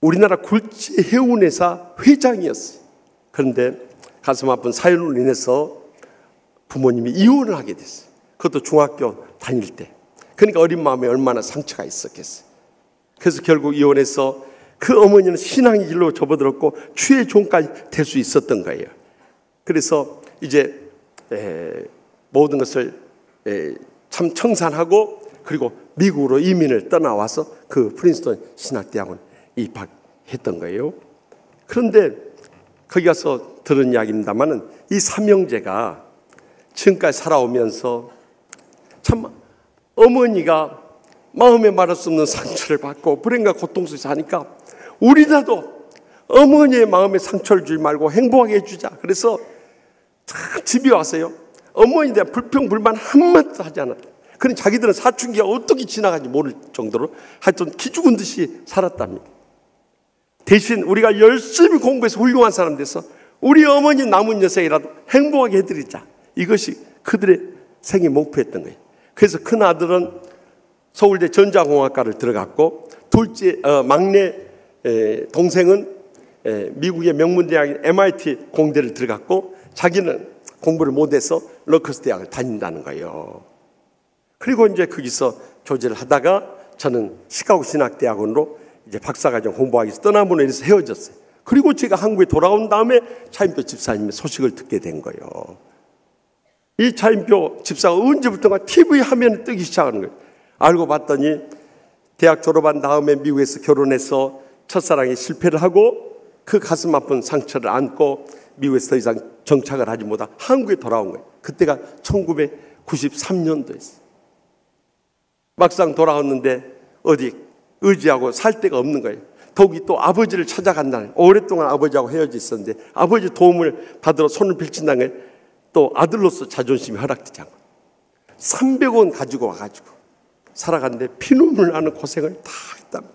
우리나라 굴지 해운회사 회장이었어요. 그런데 가슴 아픈 사연으로 인해서 부모님이 이혼을 하게 됐어요. 그것도 중학교 다닐 때. 그러니까 어린 마음에 얼마나 상처가 있었겠어요. 그래서 결국 이혼해서 그 어머니는 신앙의 길로 접어들었고 주의 종까지 될 수 있었던 거예요. 그래서 이제 모든 것을 참 청산하고 그리고 미국으로 이민을 떠나와서 그 프린스턴 신학대학원 입학했던 거예요. 그런데 거기 가서 들은 이야기입니다만은 이 삼형제가 지금까지 살아오면서 참 어머니가 마음에 말할 수 없는 상처를 받고 불행과 고통 속에서 하니까 우리라도 어머니의 마음에 상처를 주지 말고 행복하게 해주자. 그래서 참 집에 와서요, 어머니에 대한 불평 불만 한마디도 하지 않았다. 그런 자기들은 사춘기가 어떻게 지나가는지 모를 정도로 하여튼 기죽은 듯이 살았답니다. 대신 우리가 열심히 공부해서 훌륭한 사람 돼서 우리 어머니 남은 여생이라도 행복하게 해드리자. 이것이 그들의 생애 목표였던 거예요. 그래서 큰 아들은 서울대 전자공학과를 들어갔고 막내 동생은 미국의 명문대학인 MIT 공대를 들어갔고 자기는 공부를 못해서 러커스 대학을 다닌다는 거예요. 그리고 이제 거기서 교제를 하다가 저는 시카고 신학대학원으로 이제 박사과정 공부하기 위해서 떠남으로 인해서 헤어졌어요. 그리고 제가 한국에 돌아온 다음에 차인표 집사님의 소식을 듣게 된 거예요. 이 차인표 집사가 언제부턴가 TV 화면에 뜨기 시작하는 거예요. 알고 봤더니 대학 졸업한 다음에 미국에서 결혼해서 첫사랑에 실패를 하고 그 가슴 아픈 상처를 안고 미국에서 더 이상 정착을 하지 못하 한국에 돌아온 거예요. 그때가 1993년도였어요. 막상 돌아왔는데 어디 의지하고 살 데가 없는 거예요. 더욱이 또 아버지를 찾아간다는, 오랫동안 아버지하고 헤어져 있었는데 아버지 도움을 받으러 손을 펼친다는 게 또 아들로서 자존심이 허락되지 않고 300원 가지고 와가지고 살아갔는데 피눈물 나는 고생을 다 했답니다.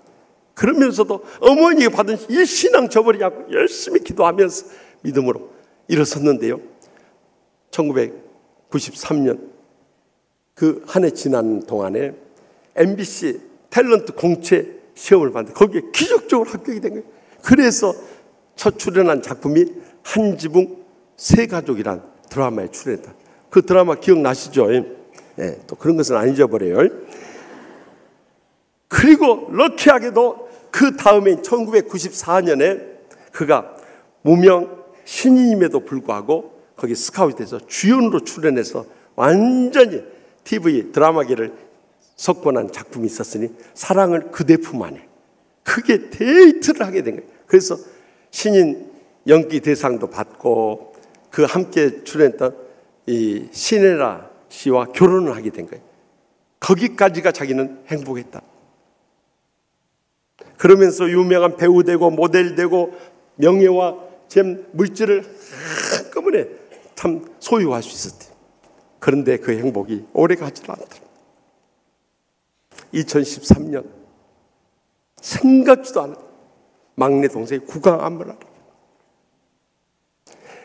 그러면서도 어머니가 받은 이 신앙 저버리지 않고 열심히 기도하면서 믿음으로 일어섰는데요. 1993년 그 한 해 지난 동안에 MBC 탤런트 공채 시험을 봤는데 거기에 기적적으로 합격이 된 거예요. 그래서 첫 출연한 작품이 한지붕 세 가족이란 드라마에 출연했다. 그 드라마 기억나시죠? 네, 또 그런 것은 안 잊어버려요. 그리고 럭키하게도 그 다음에 1994년에 그가 무명 신인임에도 불구하고 거기 스카웃돼서 주연으로 출연해서 완전히 TV 드라마계를 석권한 작품이 있었으니 사랑을 그대 품 안에 그게 데이트를 하게 된 거예요. 그래서 신인 연기 대상도 받고 그 함께 출연했던 이 신혜라 씨와 결혼을 하게 된 거예요. 거기까지가 자기는 행복했다. 그러면서 유명한 배우 되고 모델 되고 명예와 잼 물질을 한꺼번에 참 소유할 수 있었대요. 그런데 그 행복이 오래가지 않더라. 2013년 생각지도 않은 막내 동생이 구강암을 앓아.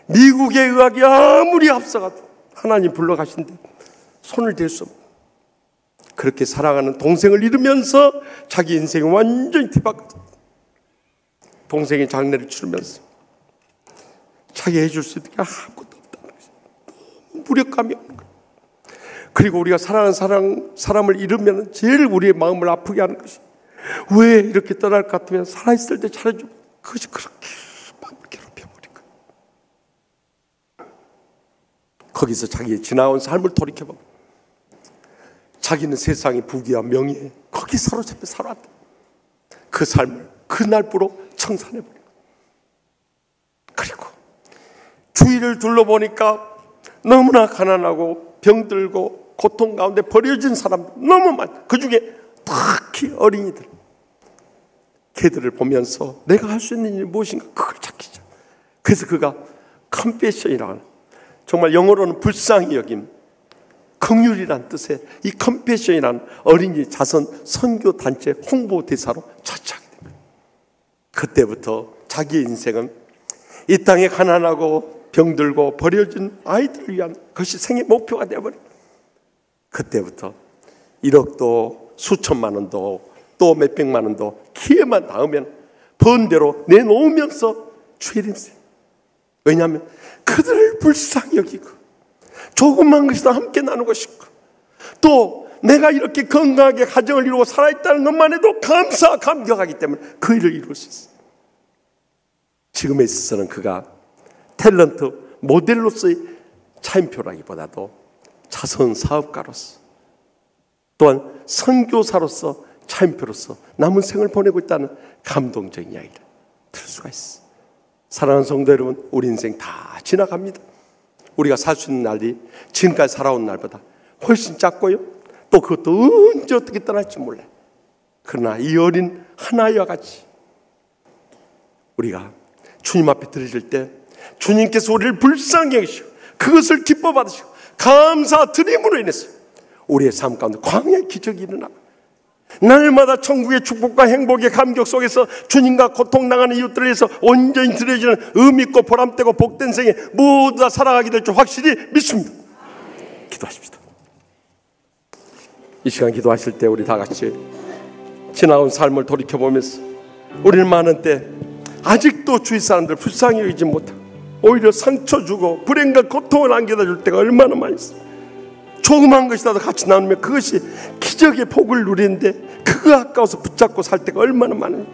미국의 의학이 아무리 앞서가도 하나님 불러가신데 손을 댈 수 없는, 그렇게 사랑하는 동생을 잃으면서 자기 인생이 완전히 뒤바뀌었다. 동생이 장례를 치르면서 자기 해줄 수 있는 게 아무것도 없다는 것이 너무 무력감이 없는 거예요. 그리고 우리가 사랑하는 사람을 잃으면 제일 우리의 마음을 아프게 하는 것이, 왜 이렇게 떠날 것 같으면 살아있을 때 잘해주고 그것이 그렇게 마음을 괴롭혀버린 거예요. 거기서 자기의 지나온 삶을 돌이켜보면 자기는 세상의 부귀와 명예 거기 사로잡혀 살아왔다. 그 삶을 그날부로 청산해버리고, 그리고 주위를 둘러보니까 너무나 가난하고 병들고 고통 가운데 버려진 사람들 너무 많아. 그 중에 특히 어린이들, 걔들을 보면서 내가 할 수 있는 일이 무엇인가 그걸 찾기죠. 그래서 그가 컴패션이라고 하는, 정말 영어로는 불쌍히 여김, 긍휼이란 뜻의 이 컴패션이라는 어린이 자선 선교 단체 홍보 대사로 자처하게 됩니다. 그때부터 자기의 인생은 이 땅에 가난하고 병들고 버려진 아이들을 위한 그것이 생애 목표가 되어버린, 그때부터 1억도 수천만 원도 또 몇백만 원도 기회만 닿으면 번 대로 내놓으면서 주일임세. 왜냐하면 그들을 불쌍히 여기고 조그만 것이다 함께 나누고 싶고, 또 내가 이렇게 건강하게 가정을 이루고 살아있다는 것만 해도 감격하기 때문에 그 일을 이룰 수 있어요. 지금에 있어서는 그가 탤런트 모델로서의 차인표라기보다도 자선 사업가로서, 또한 선교사로서 차인표로서 남은 생을 보내고 있다는 감동적인 이야기를 들을 수가 있어요. 사랑하는 성도 여러분, 우리 인생 다 지나갑니다. 우리가 살 수 있는 날이 지금까지 살아온 날보다 훨씬 작고요, 또 그것도 언제 어떻게 떠날지 몰라요. 그러나 이 어린 하나와 같이 우리가 주님 앞에 드려질 때 주님께서 우리를 불쌍히 여기시고 그것을 기뻐 받으시고 감사 드림으로 인해서 우리의 삶 가운데 광야의 기적이 일어나, 날마다 천국의 축복과 행복의 감격 속에서 주님과 고통당하는 이웃들을 위해서 온전히 드려지는 의미있고 보람되고 복된 생에 모두 다 살아가게 될 줄 확실히 믿습니다. 기도하십시다. 이 시간 기도하실 때 우리 다 같이 지나온 삶을 돌이켜보면서 우리는 많은 때 아직도 주위 사람들 불쌍히 여기지 못하고 오히려 상처 주고 불행과 고통을 안겨다 줄 때가 얼마나 많이 있습니다. 조그만 것이라도 같이 나누면 그것이 기적의 복을 누리는데 그거 아까워서 붙잡고 살 때가 얼마나 많은지,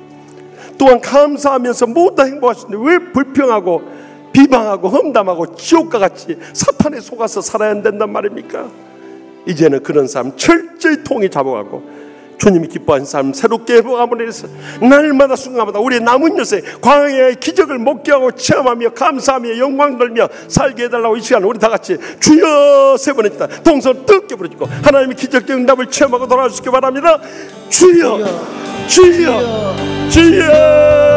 또한 감사하면서 모두 다 행복하시는데 왜 불평하고 비방하고 험담하고 지옥과 같이 사탄에 속아서 살아야 된단 말입니까? 이제는 그런 삶 철저히 통이 잡아가고 주님이 기뻐하신 삶 새롭게 회복함으로 해서 날마다 순간마다 우리의 남은 여생 광야의 기적을 목격하고 체험하며 감사하며 영광 돌며 살게 해달라고 이 시간 우리 다 같이 주여 세 번 했다 동선 뜨겁게 부르짖고 하나님의 기적적 응답을 체험하고 돌아올 수 있게 바랍니다. 주여 주여 주여.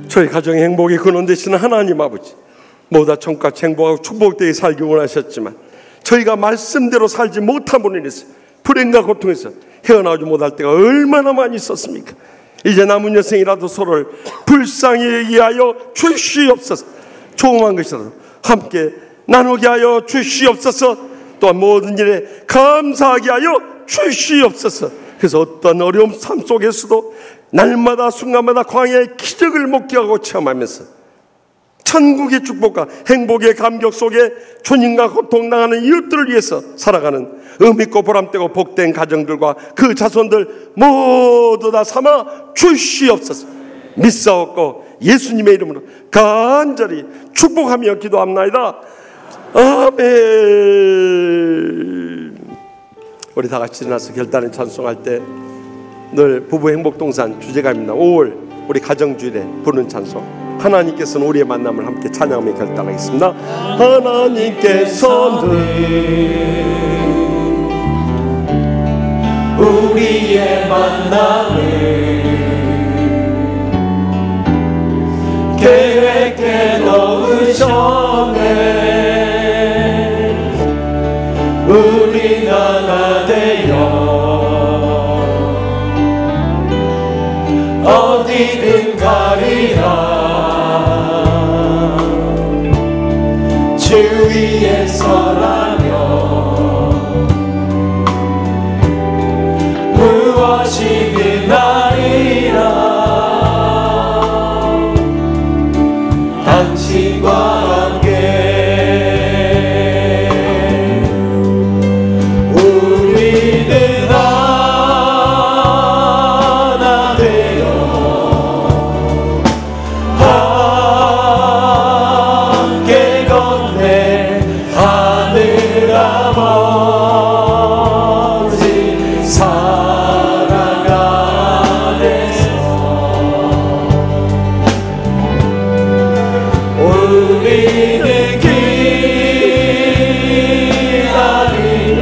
저희 가정의 행복의 근원 되시는 하나님 아버지, 모두 청같이 행복하고 축복되게 살기 원하셨지만 저희가 말씀대로 살지 못함으로 인해서 불행과 고통에서 헤어나오지 못할 때가 얼마나 많이 있었습니까? 이제 남은 여생이라도 서로를 불쌍히 여기하여 주시옵소서. 조그만 것이라도 함께 나누게 하여 주시옵소서. 또한 모든 일에 감사하게 하여 주시옵소서. 그래서 어떤 어려움 삶 속에서도 날마다 순간마다 광야의 기적을 목격하고 체험하면서 천국의 축복과 행복의 감격 속에 주님과 고통당하는 이웃들을 위해서 살아가는 의미있고 보람되고 복된 가정들과 그 자손들 모두 다 삼아 주시옵소서. 믿사옵고 예수님의 이름으로 간절히 축복하며 기도합나이다. 아멘. 우리 다 같이 일어나서 결단을 찬송할 때 늘 부부 행복동산 주제가입니다. 5월 우리 가정주일에 부르는 찬송, 하나님께서는 우리의 만남을 함께 찬양하며 결단하겠습니다. 하나님께서는 우리의 만남을 계획해 놓으셨네. 우리 하나 되어 어디든 가리라. 주 위에 서라면 무엇이든 하리라. 당신과 함께 우리는 하나 되어 함께 건네 하늘 아버지 사랑 안에서 우리는 기다리며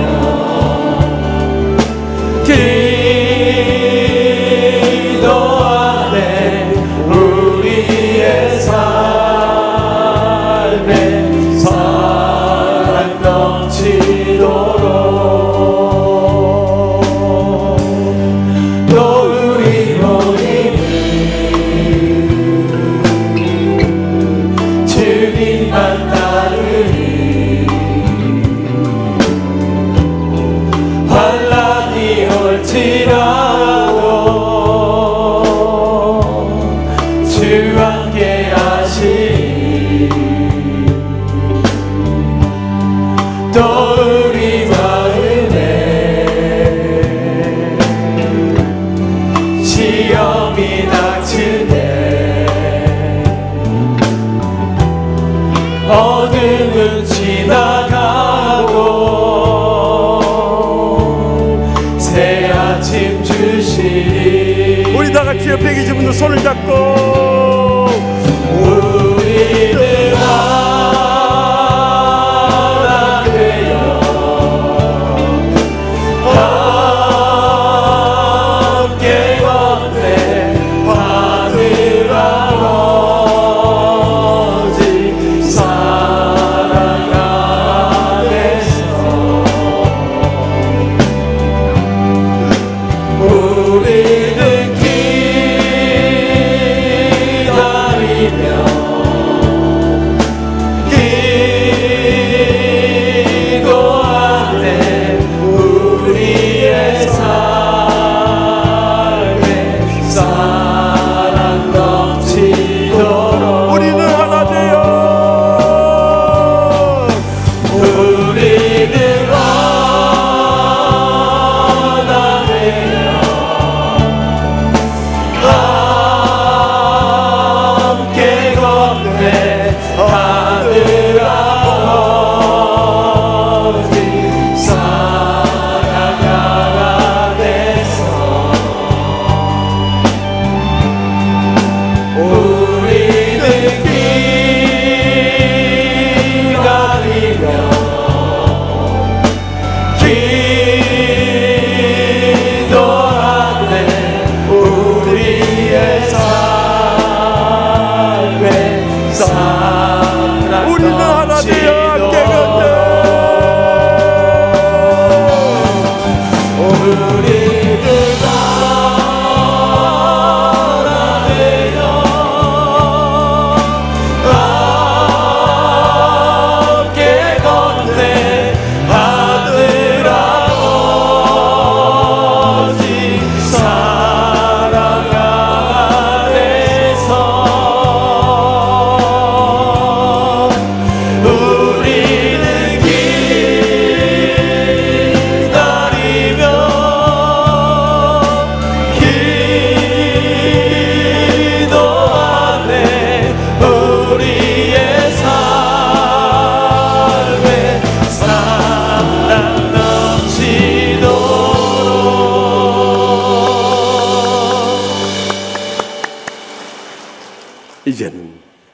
기도하네. 우리의 삶에 사랑 넘치도록 또 우리 모임을 주님만 따르니 환란이 올지라도 주 함께 하시니 또 우리 마음에 시험이 닥칠 때 어둠은 지나가고 새 아침 주시리. 우리 다 같이 옆에 계신 분들 손을 잡고 우리는 하나 되어 함께 건네 하늘 아버지 사랑 안에서 우리는 기다리며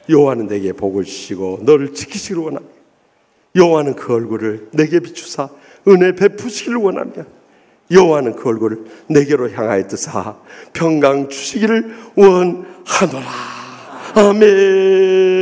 여호와는 내게 복을 주시고 너를 지키시기를 원하며 여호와는 그 얼굴을 내게 비추사 은혜 베푸시기를 원하며 여호와는 그 얼굴을 내게로 향하여 뜨사 평강 주시기를 원하노라. 아멘.